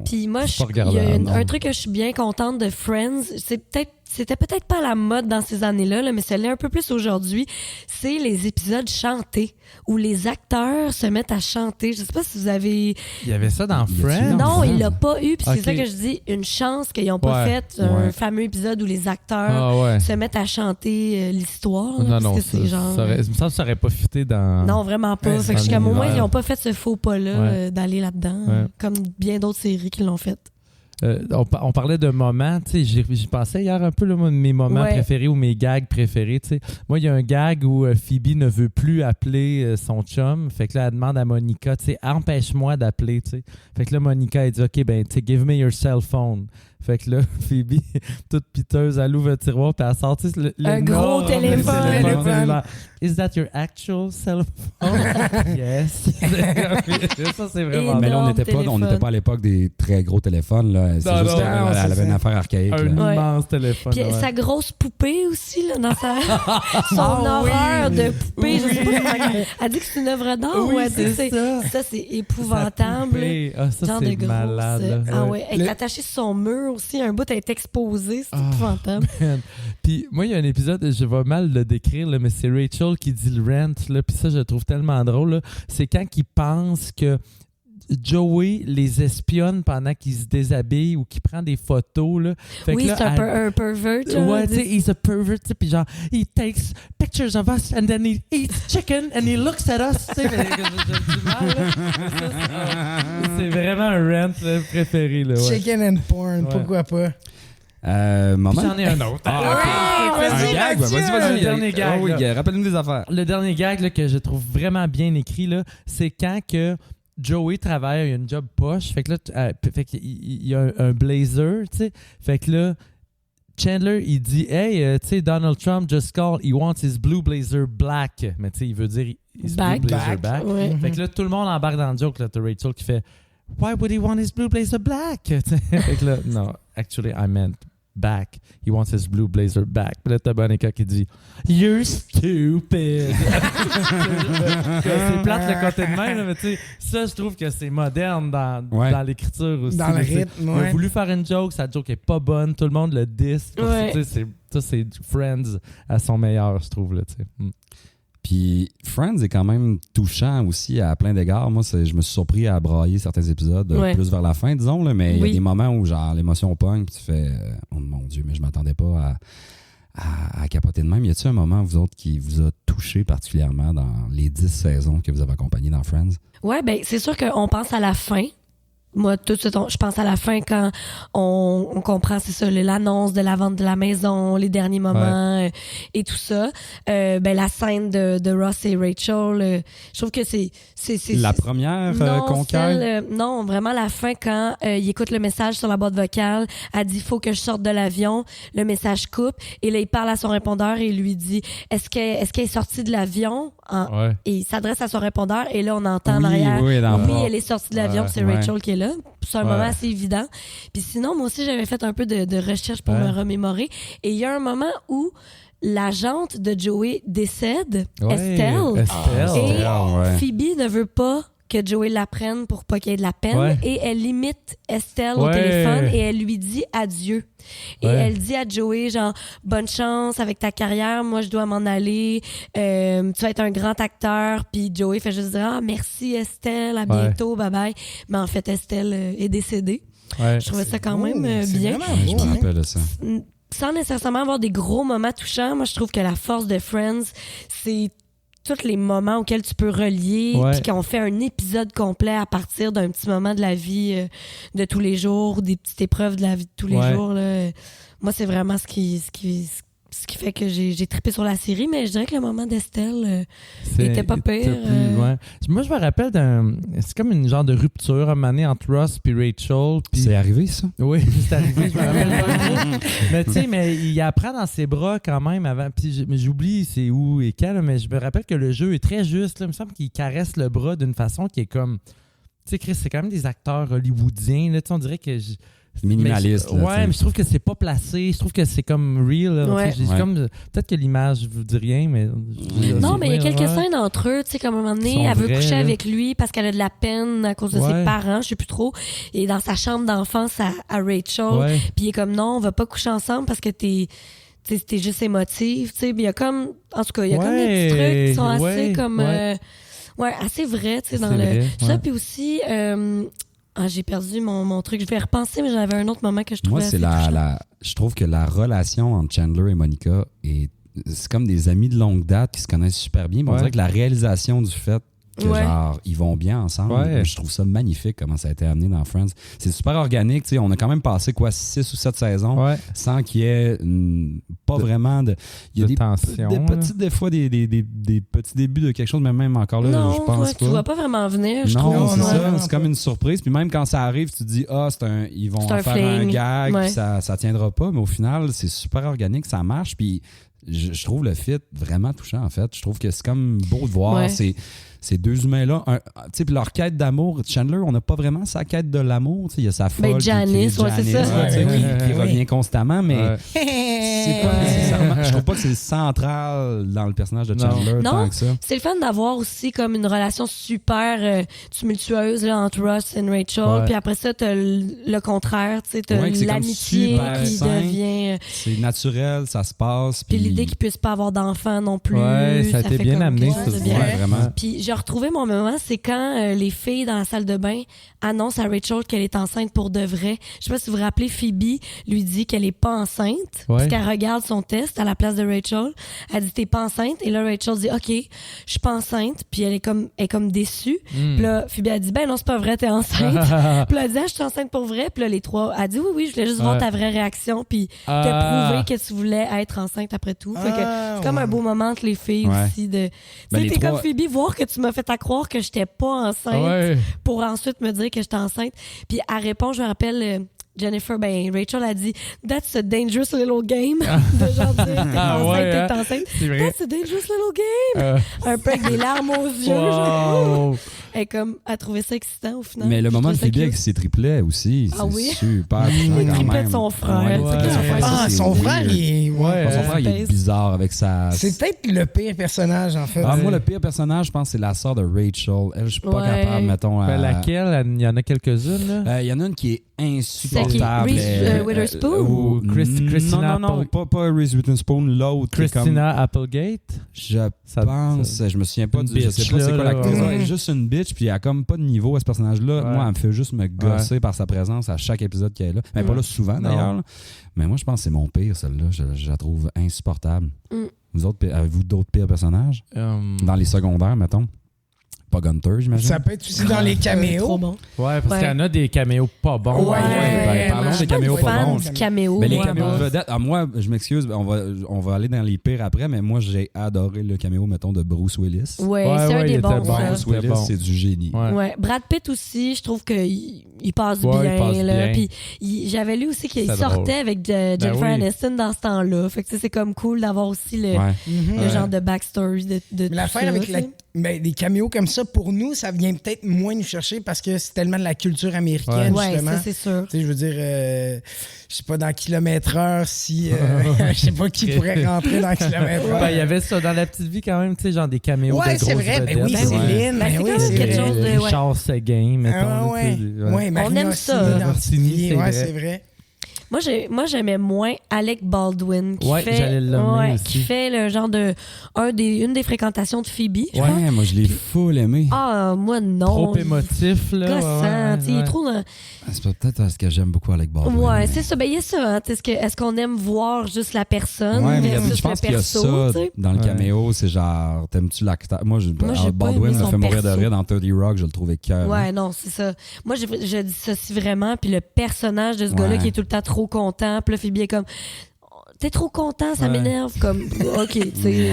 Puis moi, il y a un truc que je suis bien contente de Friends, c'était peut-être pas la mode dans ces années-là, mais ça l'est un peu plus aujourd'hui. C'est les épisodes chantés où les acteurs se mettent à chanter. Je sais pas si vous avez... Il y avait ça dans Friends? Non, il l'a pas eu. Puis c'est ça que je dis, une chance qu'ils n'ont pas fait un fameux épisode où les acteurs se mettent à chanter l'histoire. Non, parce que c'est genre... ça me semble que ça aurait pas fité dans... Non, vraiment pas. Fait que jusqu'à un moment, ils n'ont pas fait ce faux pas-là d'aller là-dedans, comme bien d'autres séries qui l'ont fait. On parlait de moments, tu sais, j'y pensais hier un peu, là, mes moments préférés ou mes gags préférés, tu sais. Moi, il y a un gag où Phoebe ne veut plus appeler son chum, fait que là, elle demande à Monica, tu sais, empêche-moi d'appeler, tu sais. Fait que là, Monica, elle dit, OK, ben, tu sais, give me your cell phone. Fait que là, Phoebe, toute piteuse, elle ouvre le tiroir, puis elle sort, tu sais, un gros téléphone. Is that your actual cell phone? Yes. Ça, c'est vraiment... Mais là, on n'était pas à l'époque des très gros téléphones, là. C'est juste qu'elle avait une affaire archaïque. Un immense téléphone. Puis sa grosse poupée aussi, là, dans son horreur de poupée. Je sais pas comment... Elle dit que c'est une œuvre d'art ou elle dit que ça, c'est épouvantable. Ça, c'est malade. Elle est attachée sur son mur aussi. Un bout est exposé. C'est épouvantable. Puis moi, il y a un épisode, je vais mal le décrire, là, mais c'est Rachel qui dit le rant. Puis ça, je le trouve tellement drôle. Là. C'est quand ils pensent que Joey les espionne pendant qu'ils se déshabillent ou qu'ils prend des photos. Là. Fait oui, que là, c'est un pervert. Ouais, tu sais, he's a pervert. Puis genre, he takes pictures of us and then he eats chicken and he looks at us. Tu sais, c'est vraiment un rant préféré. Là, Chicken and porn, pourquoi pas? J'en ai un autre. Vas-y. Le dernier gag. Rappelle-nous des affaires. Le dernier gag là, que je trouve vraiment bien écrit, là, c'est quand que Joey travaille, il a une job poche. Fait que là, il y a un blazer, tu sais. Fait que là, Chandler, il dit « Hey, tu sais, Donald Trump just called, he wants his blue blazer black. » Mais tu sais, il veut dire « his blue blazer back. » Fait que là, tout le monde embarque dans le joke. Là, t'as Rachel qui fait « Why would he want his blue blazer black? » Fait que là, non, actually, I meant back. He wants his blue blazer back. Puis là, t'as Monica qui dit « You're stupid. » C'est plate le côté de même, là, mais tu sais, ça, je trouve que c'est moderne dans l'écriture aussi. Dans le rythme, Il a voulu faire une joke, sa joke est pas bonne, tout le monde le diss. Ça, c'est Friends à son meilleur, je trouve. Là, Puis Friends est quand même touchant aussi à plein d'égards. Moi, je me suis surpris à brailler certains épisodes plus vers la fin, disons, là, mais il y a des moments où genre l'émotion pogne, puis tu fais oh mon Dieu, mais je m'attendais pas à capoter de même. Y a-t-il un moment, vous autres, qui vous a touché particulièrement dans les 10 saisons que vous avez accompagnées dans Friends? Ouais, ben c'est sûr qu'on pense à la fin. Moi, tout de suite, je pense à la fin quand on comprend, c'est ça, l'annonce de la vente de la maison, les derniers moments et tout ça. La scène de Ross et Rachel, je trouve que c'est la première conquête? Non, vraiment la fin quand il écoute le message sur la boîte vocale. Elle dit « Faut que je sorte de l'avion ». Le message coupe et là, il parle à son répondeur et il lui dit « Est-ce qu'elle est sortie de l'avion? » Et il s'adresse à son répondeur et là, on entend en arrière « Oui, elle est sortie de l'avion, c'est Rachel qui est là. » C'est un moment assez évident. Puis sinon, moi aussi, j'avais fait un peu de recherche pour me remémorer. Et il y a un moment où l'agente de Joey décède, Estelle. Et Phoebe ne veut pas que Joey la prenne pour pas qu'il y ait de la peine. Et elle imite Estelle au téléphone et elle lui dit adieu. Et elle dit à Joey, genre, bonne chance avec ta carrière, moi je dois m'en aller, tu vas être un grand acteur. Puis Joey fait juste dire, merci Estelle, à bientôt, bye bye. Mais en fait, Estelle est décédée. Je trouvais ça quand même bien. Je me rappelle de ça. Sans nécessairement avoir des gros moments touchants, moi je trouve que la force de Friends, c'est tous les moments auxquels tu peux relier, puis qu'on fait un épisode complet à partir d'un petit moment de la vie de tous les jours, des petites épreuves de la vie de tous les jours. Là. Moi, c'est vraiment ce qui fait que j'ai trippé sur la série, mais je dirais que le moment d'Estelle était pas pire. Moi, je me rappelle c'est comme une genre de rupture à un moment donné entre Ross et Rachel. Pis... C'est arrivé, ça? Oui, c'est arrivé, je me rappelle pas. Mais tu sais, mais il apprend dans ses bras quand même avant. Puis j'oublie c'est où et quand, là, mais je me rappelle que le jeu est très juste. Là. Il me semble qu'il caresse le bras d'une façon qui est comme... Tu sais, Chris, c'est quand même des acteurs hollywoodiens. Là. On dirait que... Minimaliste. Mais je trouve que c'est pas placé. Je trouve que c'est comme real. Peut-être que l'image vous dit rien, mais... Non, mais il y a quelques scènes entre eux. Tu sais, comme à un moment donné, elle veut coucher avec lui parce qu'elle a de la peine à cause de ses parents, je sais plus trop. Et dans sa chambre d'enfance à Rachel. Puis il est comme, non, on va pas coucher ensemble parce que t'es juste émotive. Tu sais, il y a comme... En tout cas, il y a comme des petits trucs qui sont assez comme... assez vrais, tu sais, dans le... Ça, puis aussi... j'ai perdu mon truc. Je vais repenser, mais j'avais un autre moment que je trouvais assez touchant. Je trouve que la relation entre Chandler et Monica c'est comme des amis de longue date qui se connaissent super bien. On dirait que la réalisation du fait que genre ils vont bien ensemble, je trouve ça magnifique comment ça a été amené dans Friends. C'est super organique, tu sais, on a quand même passé 6 ou 7 saisons sans qu'il y ait pas vraiment de il y a des tension, des fois des petits débuts de quelque chose, mais même encore là, je pense pas. Tu vois pas vraiment venir, je trouve. Non, c'est ça, c'est comme une surprise, puis même quand ça arrive, tu te dis ils vont faire un gag, puis ça tiendra pas, mais au final, c'est super organique, ça marche, puis je trouve le fit vraiment touchant en fait. Je trouve que c'est comme beau de voir ces deux humains-là, puis leur quête d'amour. Chandler, on n'a pas vraiment sa quête de l'amour. Il y a sa folle Janice, c'est ça. Qui revient constamment, mais c'est pas nécessairement... Je trouve pas que c'est central dans le personnage de Chandler tant que ça. C'est le fun d'avoir aussi comme une relation super tumultueuse là, entre Ross et Rachel. Puis après ça, t'as le contraire. T'as l'amitié qui devient... C'est naturel, ça se passe. Puis l'idée qu'ils puissent pas avoir d'enfants non plus. Ça a été bien amené, ça. Vraiment. Puis j'ai retrouvé mon moment, c'est quand les filles dans la salle de bain annoncent à Rachel qu'elle est enceinte pour de vrai. Je sais pas si vous vous rappelez, Phoebe lui dit qu'elle est pas enceinte parce qu'elle regarde son test à la place de Rachel. Elle dit t'es pas enceinte et là Rachel dit ok, je suis pas enceinte, puis elle est comme déçue. Puis là Phoebe a dit ben non c'est pas vrai t'es enceinte. Puis là elle dit je suis enceinte pour vrai. Puis là les trois a dit oui je voulais juste voir ta vraie réaction puis te prouver que tu voulais être enceinte après tout. Fait que c'est comme un beau moment entre les filles aussi de tu sais comme Phoebe voir que tu m'as fait à croire que j'étais pas enceinte pour ensuite me dire que j'étais enceinte. Puis elle répond, je me rappelle, Jennifer, Rachel a dit « That's a dangerous little game ». De genre dire « T'es enceinte, t'es enceinte ». « That's a dangerous little game ». Un peu avec des larmes aux yeux. Genre. Elle trouvait ça excitant au final. Mais le moment de Phoebe avec ses triplets aussi, c'est super. Les triplets de son frère. Son frère, il est bizarre avec sa... C'est peut-être le pire personnage, en fait. Moi, le pire personnage, je pense, c'est la sœur de Rachel. Elle, je suis pas capable, mettons... Laquelle? Il y en a quelques-unes, là? Il y en a une qui est insupportable. Reese Witherspoon? Ou Christina Non, pas Reese Witherspoon, l'autre. Christina Applegate? Je pense, je me souviens pas, je sais pas c'est quoi l'actrice. Elle est juste une bitch, puis elle a comme pas de niveau à ce personnage-là. Moi, elle me fait juste me gosser par sa présence à chaque épisode qu'elle est là. Mais pas là souvent, d'ailleurs. Là. Mais moi, je pense que c'est mon pire, celle-là. Je la trouve insupportable. Vous autres, avez-vous d'autres pires personnages? Dans les secondaires, mettons? Pas Gunter, j'imagine. Ça peut être aussi dans les caméos. Trop bon. Ouais, parce qu'il y en a des caméos pas bons. Parlons des caméos pas bons. Mais les caméos vedettes, moi, je m'excuse, on va aller dans les pires après, mais moi, j'ai adoré le caméo, mettons, de Bruce Willis. Ouais, c'est un des bons. Bruce Willis, c'est du génie. Ouais. Brad Pitt aussi, je trouve qu'il passe bien. Là. Puis j'avais lu aussi qu'il sortait avec Jennifer Aniston dans ce temps-là. Fait que c'est comme cool d'avoir aussi le genre de backstory de l'affaire avec Mais des caméos comme ça, pour nous, ça vient peut-être moins nous chercher parce que c'est tellement de la culture américaine, justement. Ouais, ça, c'est sûr. Tu sais, je veux dire, je sais pas, dans kilomètre-heure, si... je sais pas qui pourrait rentrer dans kilomètre-heure. Ben, il y avait ça dans La Petite Vie quand même, tu sais, genre des caméos de grosses c'est vrai. vedettes. Ben oui, Céline. Ben, c'est oui, quand même c'est quelque chose de... Richard Seguin, mettons. On aime ça. Martini, c'est vrai. Moi, j'aimais moins Alec Baldwin qui qui fait le genre de une des fréquentations de Phoebe. Ouais, moi je l'ai full aimé. Ah, moi non. Trop émotif là. Gossant, il est trop. C'est peut-être parce que j'aime beaucoup Alec Baldwin. Ouais, mais... c'est ça. Ben il y a ça. Hein. Est-ce qu'on aime voir juste la personne je pense qu'il y a ça t'sais? dans le caméo, c'est genre t'aimes-tu l'acteur? Moi Baldwin me fait mourir de rire dans 30 Rock, je le trouvais cœur. Ouais, non, c'est ça. Moi je dissocie vraiment, puis le personnage de ce gars-là qui est tout le temps trop content, puis là Phoebe est comme t'es trop content, ça m'énerve comme OK, tu sais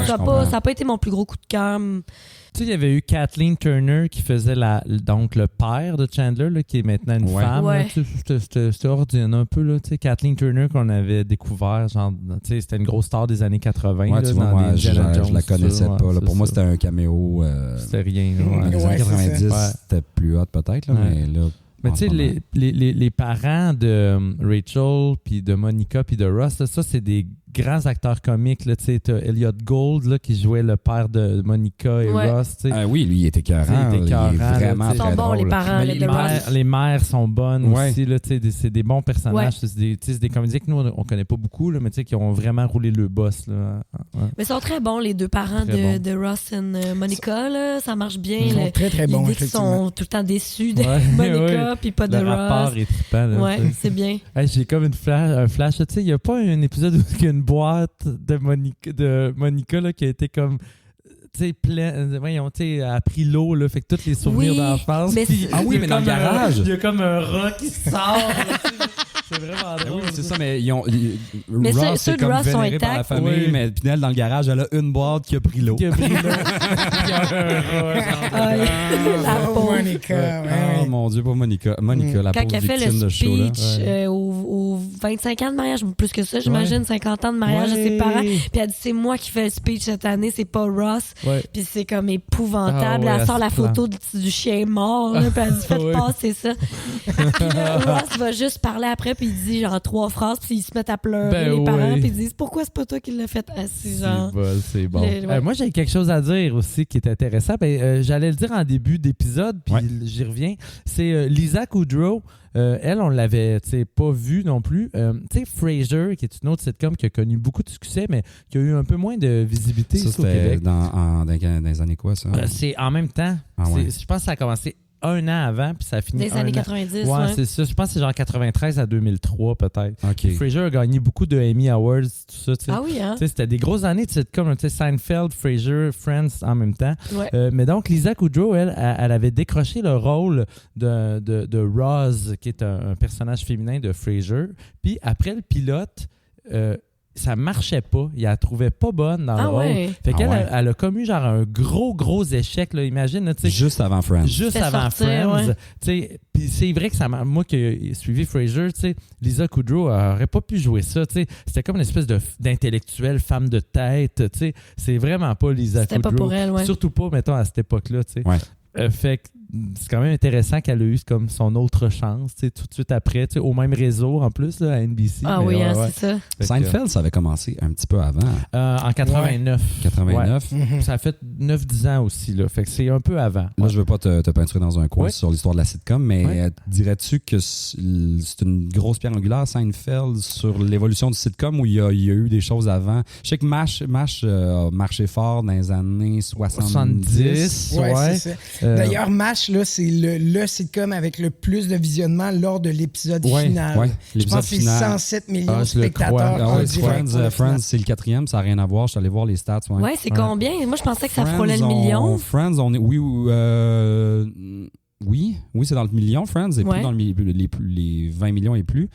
ça a pas été mon plus gros coup de cœur. Tu sais, il y avait eu Kathleen Turner qui faisait donc le père de Chandler, là, qui est maintenant une femme. Ouais. C'était ordinaire un peu. Là, tu sais, Kathleen Turner qu'on avait découvert, genre, tu sais, c'était une grosse star des années 80. Ouais, là, tu vois, dans moi, des je la connaissais pas. Là. Pour moi, c'était un caméo. C'était rien. Dans les années 90, c'était plus hot peut-être, là, mais là... Mais tu sais, les parents de Rachel, puis de Monica, puis de Ross, là, ça, c'est des grands acteurs comiques. Tu sais, t'as Elliot Gould là, qui jouait le père de Monica et Ross. Oui, lui, il était écœurant. Il est vraiment très drôle. Ils sont bons, les parents. Les mères sont bonnes aussi. Là, c'est des bons personnages. Ouais. C'est des comédiens que nous, on connaît pas beaucoup, là, mais qui ont vraiment roulé le boss. Là. Ouais. Mais ils sont très bons, les deux parents de Ross et Monica. Là. Ça marche bien. Ils sont très, très bons. Ils sont tout le temps déçus de Monica puis pas de Ross. Le rapport est trippant. Là, ouais, c'est bien. J'ai comme un flash. Tu sais, il n'y a pas un épisode où il y a une boîte de Monica là, qui a été comme a pris l'eau, là, fait que tous les souvenirs d'enfance. Mais mais dans le garage. Il y a comme un rat qui sort. C'est vraiment drôle. Oui, c'est ça, mais Ross, c'est comme vénéré par la famille, mais Pinel, dans le garage, elle a une boîte qui a pris l'eau. Monica. Oh mon Dieu, pas Monica. Monica, la pauvre victime de show. Quand elle fait le speech aux 25 ans de mariage, plus que ça, j'imagine, 50 ans de mariage de ses parents, puis elle dit c'est moi qui fais le speech cette année, c'est pas Ross. Puis c'est comme épouvantable. Elle sort la photo du chien mort, là, puis elle dit faites passer ça. Puis là, Ross va juste parler après, puis il dit genre 3 phrases, puis ils se mettent à pleurer, les parents, puis ils disent pourquoi c'est pas toi qui l'as fait assis, genre. C'est bon. Moi, j'ai quelque chose à dire aussi qui est intéressant. J'allais le dire en début d'épisode, puis j'y reviens. C'est Lisa Kudrow. Elle, on l'avait pas vue non plus. Tu sais, Frasier, qui est une autre sitcom qui a connu beaucoup de succès, mais qui a eu un peu moins de visibilité ici au Québec. Dans les années quoi, ça? C'est en même temps. Je pense que ça a commencé 1 an avant, puis ça a fini les années 90. Ouais, c'est ça. Je pense que c'est genre 93 à 2003, peut-être. Okay. Frasier a gagné beaucoup de Emmy Awards, tout ça. T'sais. Ah oui, hein? C'était des grosses années de sitcom, Seinfeld, Frasier, Friends en même temps. Ouais. Mais donc, Lisa Kudrow, elle avait décroché le rôle de Roz, qui est un personnage féminin de Frasier. Puis après le pilote, ça marchait pas. Il la trouvait pas bonne dans le rôle. Fait qu'elle elle a commis genre un gros échec. Là. Imagine. Là, juste avant Friends. Juste avant Friends. Puis c'est vrai que moi qui ai suivi Frasier, Lisa Kudrow aurait pas pu jouer ça. C'était comme une espèce d'intellectuelle femme de tête. C'est vraiment pas Lisa Kudrow. C'était pas pour elle, Surtout pas, mettons, à cette époque-là. Fait que c'est quand même intéressant qu'elle a eu comme son autre chance tout de suite après, au même réseau en plus là, à NBC. Ah oui, c'est ça. Seinfeld, ça avait commencé un petit peu avant. En 89. 89. Ouais. Ça a fait 9-10 ans aussi. Là. Fait que c'est un peu avant. Moi, je veux pas te peinturer dans un coin sur l'histoire de la sitcom, mais dirais-tu que c'est une grosse pierre angulaire, Seinfeld, sur l'évolution du sitcom où il y a eu des choses avant? Je sais que MASH a marché fort dans les années 70. Ouais, c'est ça. D'ailleurs, MASH, là, c'est le sitcom avec le plus de visionnement lors de l'épisode final. Ouais, je pense que c'est 107 millions de spectateurs. Friends, c'est le 4e, ça n'a rien à voir. Je suis allé voir les stats. Ouais, c'est combien? Moi, je pensais que ça frôlait le million. Friends, on est... Oui, c'est dans le million. Friends est plus dans les 20 millions et plus.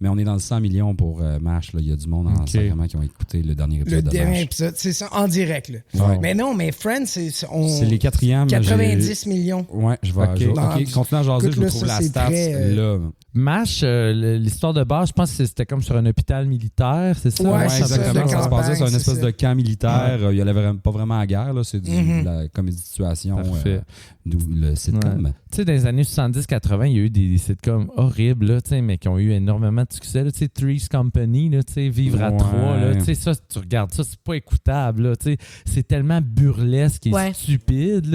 Mais on est dans le 100 millions pour MASH. Il y a du monde en sacrement qui ont écouté le dernier épisode de MASH. Le dernier épisode, c'est ça, en direct. Là. Ouais. Mais non, mais Friends, c'est les 4e. 90 millions. Ouais, je vais continue à jaser, je vous trouve la stats là. MASH, l'histoire de base, je pense que c'était comme sur un hôpital militaire, c'est ça? Ouais, exactement. Ça se passait sur une espèce de camp militaire. Il n'y avait pas vraiment la guerre, là. C'est de la comédie de situation. D'où le sitcom. Tu sais, dans les années 70-80, il y a eu des sitcoms horribles, là, mais qui ont eu énormément de succès. Tu sais, Three's Company, là, Vivre à trois, ça, tu regardes ça, c'est pas écoutable. Là, c'est tellement burlesque et stupide.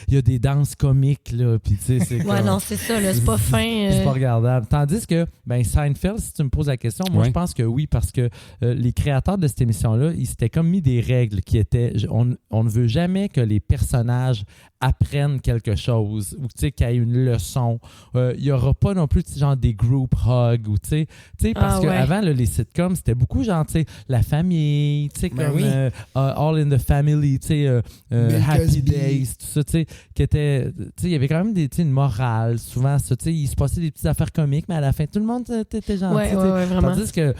Il y a des danses comiques. Là, pis, c'est non, c'est ça, là, c'est pas fin. C'est pas regardable. Tandis que Seinfeld, si tu me poses la question, moi, je pense que oui, parce que les créateurs de cette émission-là, ils s'étaient comme mis des règles qui étaient... On ne veut jamais que les personnages apprennent quelque chose ou qu'il y ait une leçon. Il n'y aura pas non plus genre des group hugs ou parce qu'avant les sitcoms c'était beaucoup genre la famille, comme All in the Family, Happy Days, tout ça, qui était, il y avait quand même une morale souvent ça, il se passait des petites affaires comiques mais à la fin tout le monde était gentil. Tandis que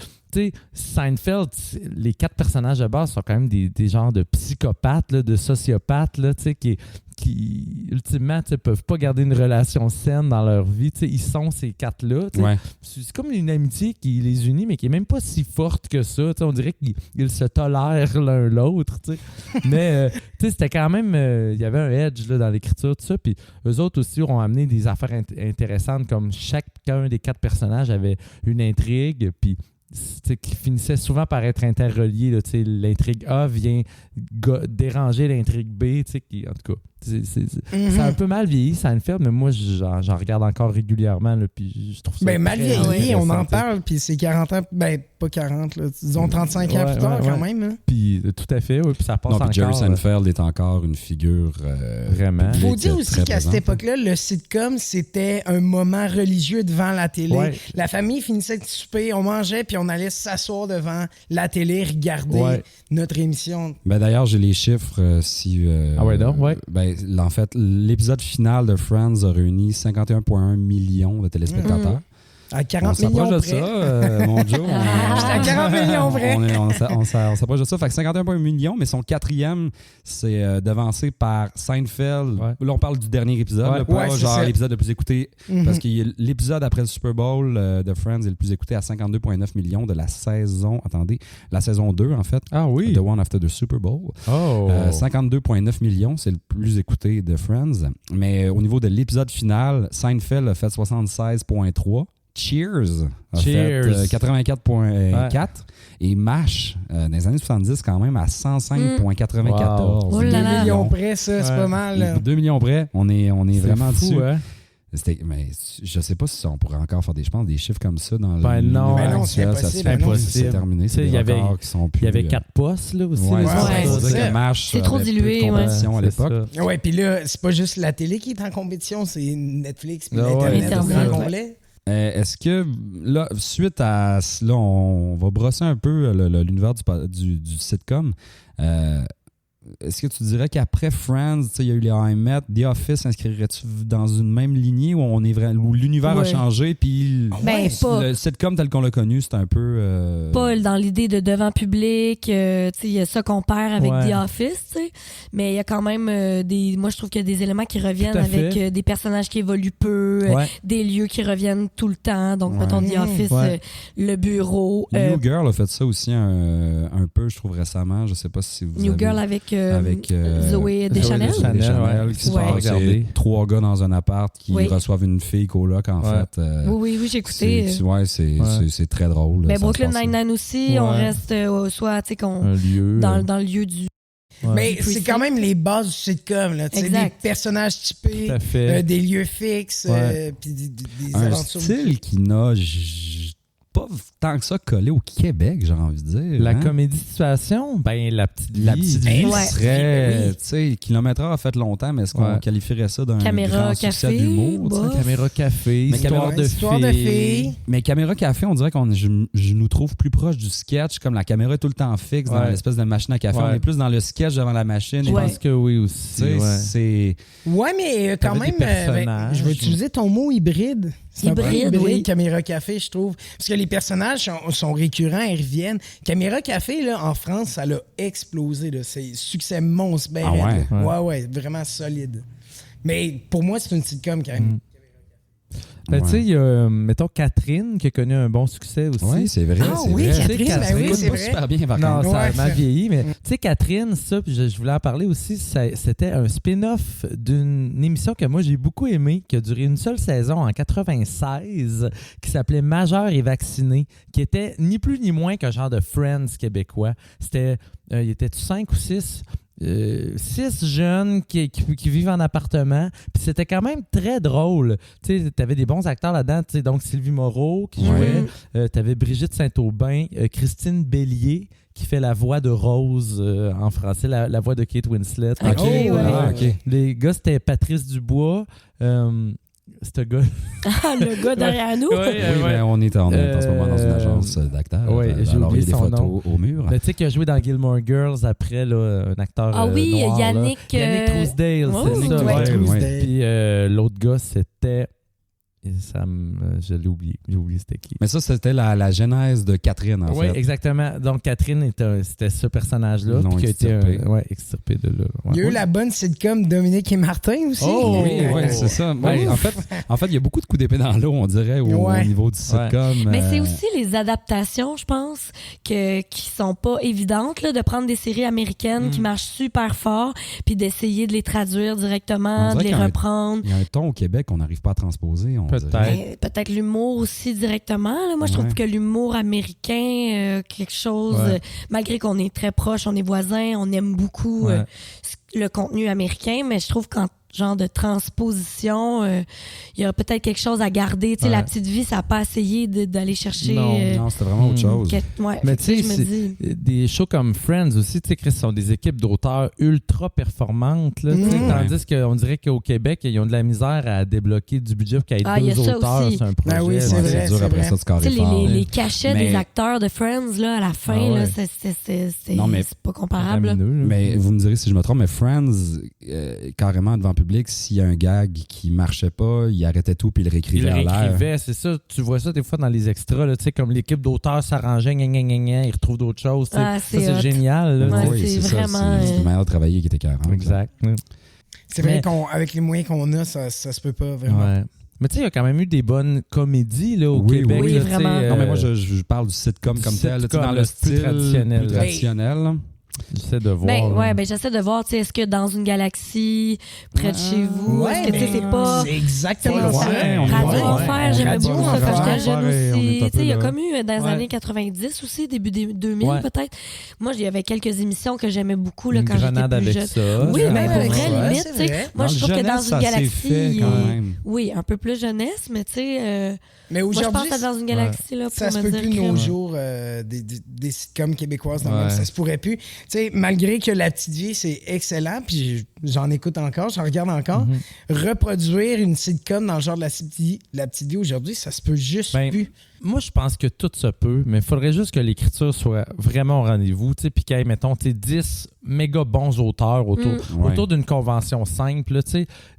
Seinfeld, les 4 personnages de base sont quand même des genres de psychopathes, là, de sociopathes, là, qui ultimement ne peuvent pas garder une relation saine dans leur vie. Ils sont ces 4-là. C'est comme une amitié qui les unit, mais qui n'est même pas si forte que ça. On dirait qu'ils se tolèrent l'un l'autre. Mais c'était quand même... Il y avait un edge là, dans l'écriture, tout ça. Puis eux autres aussi ont amené des affaires intéressantes, comme chacun des 4 personnages avait une intrigue. Puis qui finissait souvent par être interrelié. L'intrigue A vient déranger l'intrigue B, qui, en tout cas, c'est un peu mal vieilli, Seinfeld, mais moi, j'en regarde encore régulièrement, là, puis je trouve ça mal vieilli, on en parle, puis c'est 40 ans, pas 40, là, disons 35 ans plus tard, quand même. Hein. Puis tout à fait, oui, puis ça passe encore. Jerry Seinfeld est encore une figure vraiment. Il faut dire aussi qu'à cette époque-là, le sitcom, c'était un moment religieux devant la télé. Ouais. La famille finissait de souper, on mangeait, puis on allait s'asseoir devant la télé, regarder notre émission. D'ailleurs, j'ai les chiffres en fait, l'épisode final de Friends a réuni 51,1 millions de téléspectateurs. À 40 millions près. On s'approche de ça, mon Joe. À 40 millions près. On s'approche de ça. Fait que 51,1 millions, mais son 4e, c'est devancé par Seinfeld. Ouais. Là, on parle du dernier épisode, pas genre l'épisode le plus écouté. Parce que l'épisode après le Super Bowl de Friends est le plus écouté à 52,9 millions de la saison. Attendez, la saison 2, en fait. Ah oui. The One After the Super Bowl. 52,9 millions, c'est le plus écouté de Friends. Mais au niveau de l'épisode final, Seinfeld a fait 76,3. Cheers a fait 84,4 et MASH dans les années 70 quand même à 105,94. 2 millions près, ça, c'est pas mal. 2 millions près, on est vraiment fou, dessus. Hein? Mais je sais pas si on pourrait encore faire des chiffres comme ça dans le non, actuel, ça se fait pas, c'est terminé. Il y avait 4 postes là aussi. C'est trop dilué, à l'époque. Ouais, puis là, c'est pas juste la télé qui est en compétition, c'est Netflix puis Internet en complet. Est-ce que, là, suite à cela, on va brosser un peu l'univers du sitcom. Est-ce que tu dirais qu'après Friends, il y a eu les I Met, The Office, s'inscrirais-tu dans une même lignée où l'univers a changé puis le sitcom tel qu'on l'a connu, c'est un peu... Pas dans l'idée de devant public, il y a ça qu'on perd avec The Office, mais il y a quand même moi je trouve qu'il y a des éléments qui reviennent avec des personnages qui évoluent peu, des lieux qui reviennent tout le temps, donc mettons The Office, le bureau. New Girl a fait ça aussi un peu, je trouve, récemment, je sais pas si vous New Girl avec Zoé Deschanel. Qui se passe, c'est 3 gars dans un appart qui reçoivent une fille coloc, en fait. Oui, j'ai écouté. C'est très drôle. Mais Brooklyn Nine-Nine aussi, on reste soit dans le lieu du... Mais c'est quand même les bases du sitcom, là. Des personnages typés, des lieux fixes, puis des aventures. Un style qui n'a pas tant que ça collé au Québec, j'ai envie de dire. La comédie de situation, la petite vie. La petite vie serait, tu sais, Kilomètre-heure a fait longtemps, mais est-ce qu'on qualifierait ça d'un grand succès d'humour? Caméra Café, histoire de filles. Mais Caméra Café, on dirait je nous trouve plus proche du sketch, comme la caméra est tout le temps fixe dans l'espèce de machine à café. On est plus dans le sketch devant la machine. Je pense que oui aussi. Ouais, mais quand même, je vais utiliser ton mot hybride. C'est hybride, Caméra Café, je trouve. Parce que les personnages sont récurrents, ils reviennent. Caméra Café, là, en France, ça l'a explosé. Là. C'est succès monstre. Ouais, vraiment solide. Mais pour moi, c'est une sitcom quand même. Tu sais, il y a, mettons, Catherine qui a connu un bon succès aussi. Oui, c'est vrai. Ah oui, Catherine, c'est pas super bien, par contre. Non, ça a mal vieilli, mais tu sais, Catherine, ça, puis je voulais en parler aussi, c'était un spin-off d'une émission que moi, j'ai beaucoup aimée, qui a duré une seule saison en 96, qui s'appelait Majeur et vacciné, qui était ni plus ni moins qu'un genre de Friends québécois. C'était, il était 5 ou 6... 6 jeunes qui vivent en appartement. Puis c'était quand même très drôle. Tu avais des bons acteurs là-dedans. Donc Sylvie Moreau qui jouait. Tu avais Brigitte Saint-Aubin, Christine Bélier qui fait la voix de Rose en français, la voix de Kate Winslet. OK. Les gars, c'était Patrice Dubois. Ce gars. Le gars derrière nous? Mais on est en ce moment dans une agence d'acteurs. J'ai alors, il y a des son photos nom. au mur. Tu sais, qui a joué dans Gilmore Girls après, là, un acteur noir. Yannick... Yannick Trousdale, c'est ça. Trousdale. Puis l'autre gars, c'était... je l'ai oublié. J'ai oublié c'était qui. Mais ça, c'était la genèse de Catherine, en fait. Oui, exactement. Donc, Catherine, c'était ce personnage-là. Qui a été extirpé de là. Il y a eu la bonne sitcom Dominique et Martin aussi. Oh, oui, c'est ça. Ouais, en fait, il y a beaucoup de coups d'épée dans l'eau, on dirait, au niveau du sitcom. Mais c'est aussi les adaptations, je pense, qui sont pas évidentes, là, de prendre des séries américaines qui marchent super fort, puis d'essayer de les traduire directement, de les reprendre. Il y a un ton au Québec qu'on n'arrive pas à transposer. Peut-être l'humour aussi directement. Là. Moi, je trouve que l'humour américain, quelque chose, malgré qu'on est très proche, on est voisins, on aime beaucoup le contenu américain, mais je trouve qu'en genre de transposition, il y a peut-être quelque chose à garder. Tu sais, La Petite Vie, ça n'a pas essayé d'aller chercher... Non, c'était vraiment autre chose. Mais tu sais, des shows comme Friends aussi, tu sais, Chris, sont des équipes d'auteurs ultra performantes. Là, tandis qu'on dirait qu'au Québec, ils ont de la misère à débloquer du budget pour qu'il y ait 2 auteurs sur un projet. Oui, c'est vrai, dur après ça de scorer fort. Les cachets des acteurs de Friends, là, à la fin, là, c'est pas comparable. Mais vous me direz si je me trompe, mais Friends, carrément devant public, s'il y a un gag qui marchait pas, il arrêtait tout puis il réécrivait à l'air. Il réécrivait, c'est ça. Tu vois ça des fois dans les extras, tu sais, comme l'équipe d'auteurs s'arrangeait, ils retrouvent d'autres choses. Ça, c'est génial. Là, c'est vraiment... C'est une manière de travailler qui était carrément. Exact. C'est vrai qu'avec les moyens qu'on a, ça se peut pas vraiment. Ouais. Mais tu sais, il y a quand même eu des bonnes comédies là, au Québec. Oui, vraiment. Non, mais moi, je parle du sitcom comme tel, dans le style plus traditionnel. J'essaie de voir. J'essaie de voir, est-ce que dans une galaxie près de chez vous, est-ce que c'est pas... C'est exactement ça. Radio Enfer, j'aimais beaucoup ça quand j'étais jeune aussi. Il y a comme eu dans les années 90 aussi, début des 2000 peut-être. Moi, il y avait quelques émissions que j'aimais beaucoup là, quand j'étais plus jeune. Ça, oui, mais pour vrai, limite. Moi, je trouve que dans une galaxie... Oui, un peu plus jeunesse, mais tu sais... Mais aujourd'hui, moi, je pense à dans une galaxie là, pour ça se peut plus nos jours des sitcoms québécoises. Ça se pourrait plus. Tu sais, malgré que La Petite Vie, c'est excellent, puis j'en écoute encore, j'en regarde encore, reproduire une sitcom dans le genre de La Petite Vie aujourd'hui, ça se peut juste plus. Moi, je pense que tout se peut, mais il faudrait juste que l'écriture soit vraiment au rendez-vous, puis qu'il y ait, mettons, 10 méga bons auteurs autour d'une convention simple.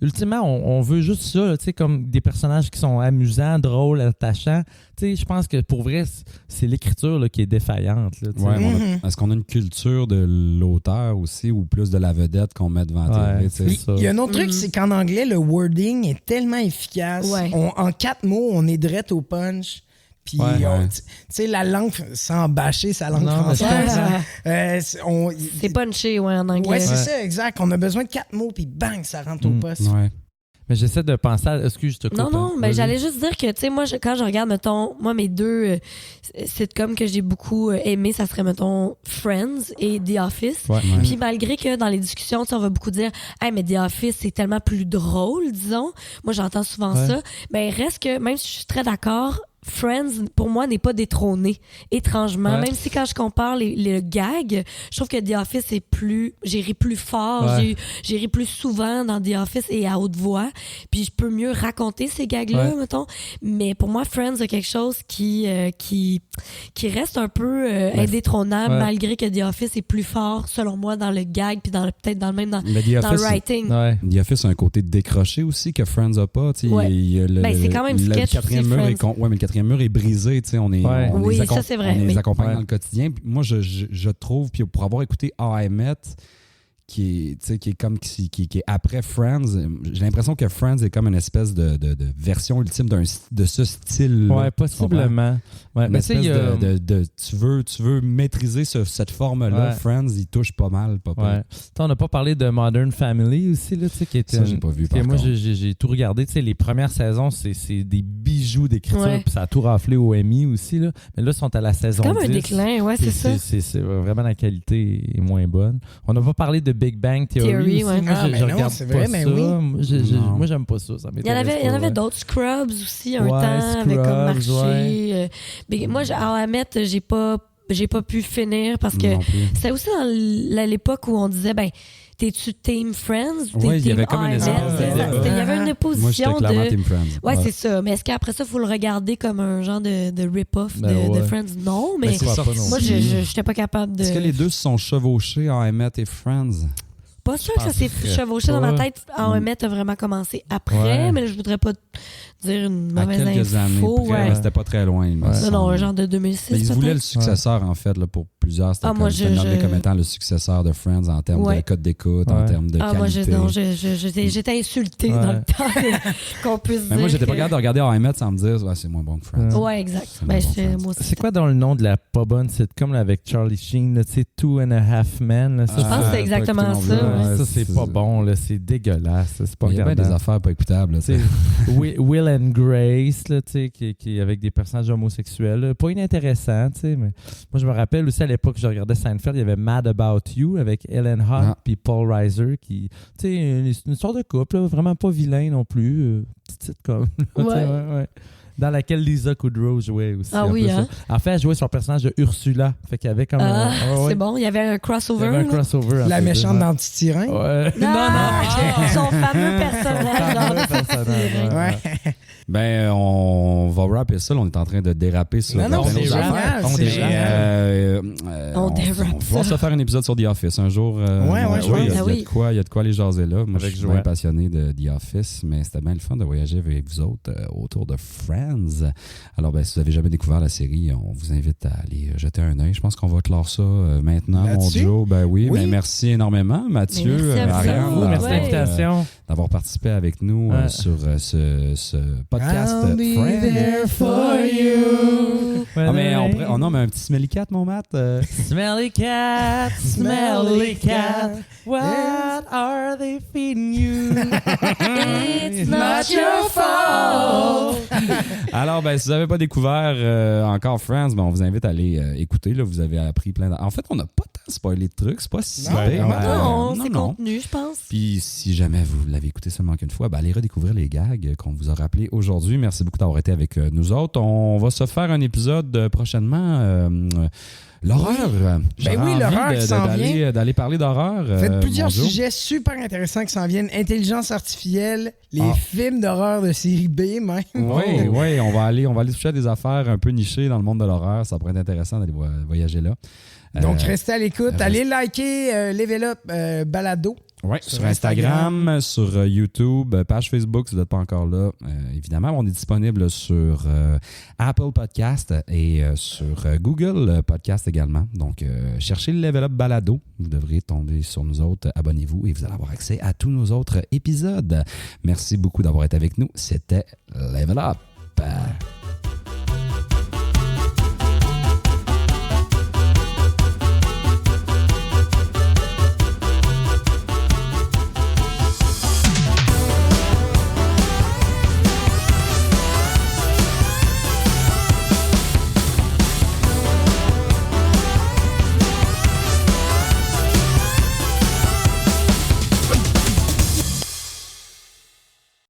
Ultimement, on veut juste ça, comme des personnages qui sont amusants, drôles, attachants. Je pense que pour vrai, c'est l'écriture là, qui est défaillante. Là, est-ce qu'on a une culture de l'auteur aussi ou plus de la vedette qu'on met devant la télé? Il y a un autre truc, c'est qu'en anglais, le wording est tellement efficace. En 4 mots, on est direct au punch. Puis, tu sais, la langue, sans bâcher sa langue française, c'est punché, en anglais. Oui, c'est ça, exact. On a besoin de 4 mots, puis bang, ça rentre au poste. Ouais. Mais j'essaie de penser à... Excuse, je te coupe. Non, mais j'allais juste dire que, tu sais, moi, quand je regarde, mettons, moi, mes 2 sitcoms que j'ai beaucoup aimés, ça serait, mettons, Friends et The Office. Puis malgré que dans les discussions, on va beaucoup dire « Hey, mais The Office, c'est tellement plus drôle, disons. » Moi, j'entends souvent ça. Mais reste que, même si je suis très d'accord, Friends, pour moi, n'est pas détrôné, étrangement. Même si quand je compare les gags, je trouve que The Office est plus... J'ai ri plus fort, j'ai ri plus souvent dans The Office et à haute voix. Puis je peux mieux raconter ces gags-là, mettons. Mais pour moi, Friends a quelque chose qui reste un peu indétrônable, malgré que The Office est plus fort, selon moi, dans le gag, puis peut-être dans le writing. The Office a un côté décroché aussi que Friends a pas. C'est quand même sketch aussi, Friends. Mais le quatrième mur est brisé, on les c'est vrai. On les accompagne dans le quotidien. Puis moi, je trouve, puis pour avoir écouté How I Met, qui est après Friends. J'ai l'impression que Friends est comme une espèce de version ultime de ce style. Ouais, possiblement. Ouais, mais tu veux maîtriser cette forme-là. Ouais. Friends, il touche pas mal. Ouais. On n'a pas parlé de Modern Family aussi, là, qui était. Ça, j'ai pas vu. Moi, j'ai tout regardé. Les premières saisons, c'est des bijoux d'écriture, puis ça a tout raflé au Emmy aussi. Là. Mais là, ils sont à la saison 10. C'est comme un déclin, ouais, c'est ça. C'est vraiment la qualité est moins bonne. On n'a pas parlé de Big Bang Theory aussi. Ouais. Moi, je regarde c'est pas vrai, ça. mais oui. Moi, j'aime pas ça. Il y en avait d'autres. Scrubs aussi, un temps, avec comme marché. Moi, à mettre, j'ai pas pu finir parce que c'était aussi dans l'époque où on disait, t'es-tu Team Friends ou t'es Team il y avait comme une il y avait une opposition. Moi, j'étais clairement Team Friends. Ouais, c'est ça. Mais est-ce qu'après ça, il faut le regarder comme un genre de rip-off de Friends? Non, mais moi, j'étais pas capable de... Est-ce que les deux se sont chevauchés en Emmett et Friends? Pas sûr que ça s'est chevauché dans ma tête. Emmett a vraiment commencé après, mais je voudrais pas dire une mauvaise info. Quelques années près, c'était pas très loin. Non, un genre de 2006 mais ils voulaient le successeur, en fait, là, pour plusieurs. C'était nommé comme étant le successeur de Friends en termes de code d'écoute, en termes de qualité. Moi, j'étais insultée dans le temps qu'on puisse dire. Moi, j'étais pas capable de regarder Emmett sans me dire c'est moins bon que Friends. Ouais, exact. C'est quoi dans le nom de la pas bonne sitcom là, avec Charlie Sheen, tu sais, 2.5 Men? Je pense que c'est exactement ça. Ça, c'est pas bon, là, c'est dégueulasse. C'est pas il y a bien des affaires pas écoutables. Will and Grace, là, qui avec des personnages homosexuels. Là. Pas inintéressant, mais moi, je me rappelle aussi à l'époque que je regardais Seinfeld, il y avait Mad About You avec Ellen Hunt puis Paul Reiser, qui, une sorte de couple, là, vraiment pas vilain non plus. Petite sitcom. Ouais. Dans laquelle Lisa Kudrow jouait aussi. Ah oui, hein? En fait, elle jouait sur le personnage de Ursula. Fait qu'il y avait comme c'est bon, il y avait un crossover. La méchante d'Anti-Tyran? Ouais. Non. Son fameux personnage. Ouais. On va rapper ça. Là, on est en train de déraper sur on dérape. On va se faire un épisode sur The Office un jour. Il y a de quoi aller jaser là. Moi, je suis bien passionné de The Office, mais c'était bien le fun de voyager avec vous autres autour de Friends. Alors, si vous n'avez jamais découvert la série, on vous invite à aller jeter un œil. Je pense qu'on va clore ça maintenant, mon Joe. Oui. Mais merci énormément, Mathieu, Ariane. Merci de l'invitation. D'avoir participé avec nous sur ce podcast I'll be there for you. Mais on nomme un petit Smelly Cat, mon Matt. Smelly cat, what are they feeding you? It's not your fault. Alors, si vous n'avez pas découvert encore Friends, on vous invite à aller écouter. Là, vous avez appris plein de... En fait, on n'a pas tant spoilé de trucs. C'est pas si Non, c'est contenu, je pense. Puis si jamais vous l'avez écouté seulement qu'une fois, allez redécouvrir les gags qu'on vous a rappelés aujourd'hui. Merci beaucoup d'avoir été avec nous autres. On va se faire un épisode prochainement... l'horreur. L'horreur qui s'en vient. D'aller parler d'horreur. Faites plusieurs sujets super intéressants qui s'en viennent. Intelligence artificielle, les films d'horreur de série B même. Oui, on va aller toucher à des affaires un peu nichées dans le monde de l'horreur. Ça pourrait être intéressant d'aller voyager là. Donc, restez à l'écoute. Allez liker Level Up Balado. Oui, sur Instagram, sur YouTube, page Facebook si vous n'êtes pas encore là. Évidemment, on est disponible sur Apple Podcast et sur Google Podcast également. Donc, cherchez le Level Up Balado. Vous devrez tomber sur nous autres. Abonnez-vous et vous allez avoir accès à tous nos autres épisodes. Merci beaucoup d'avoir été avec nous. C'était Level Up.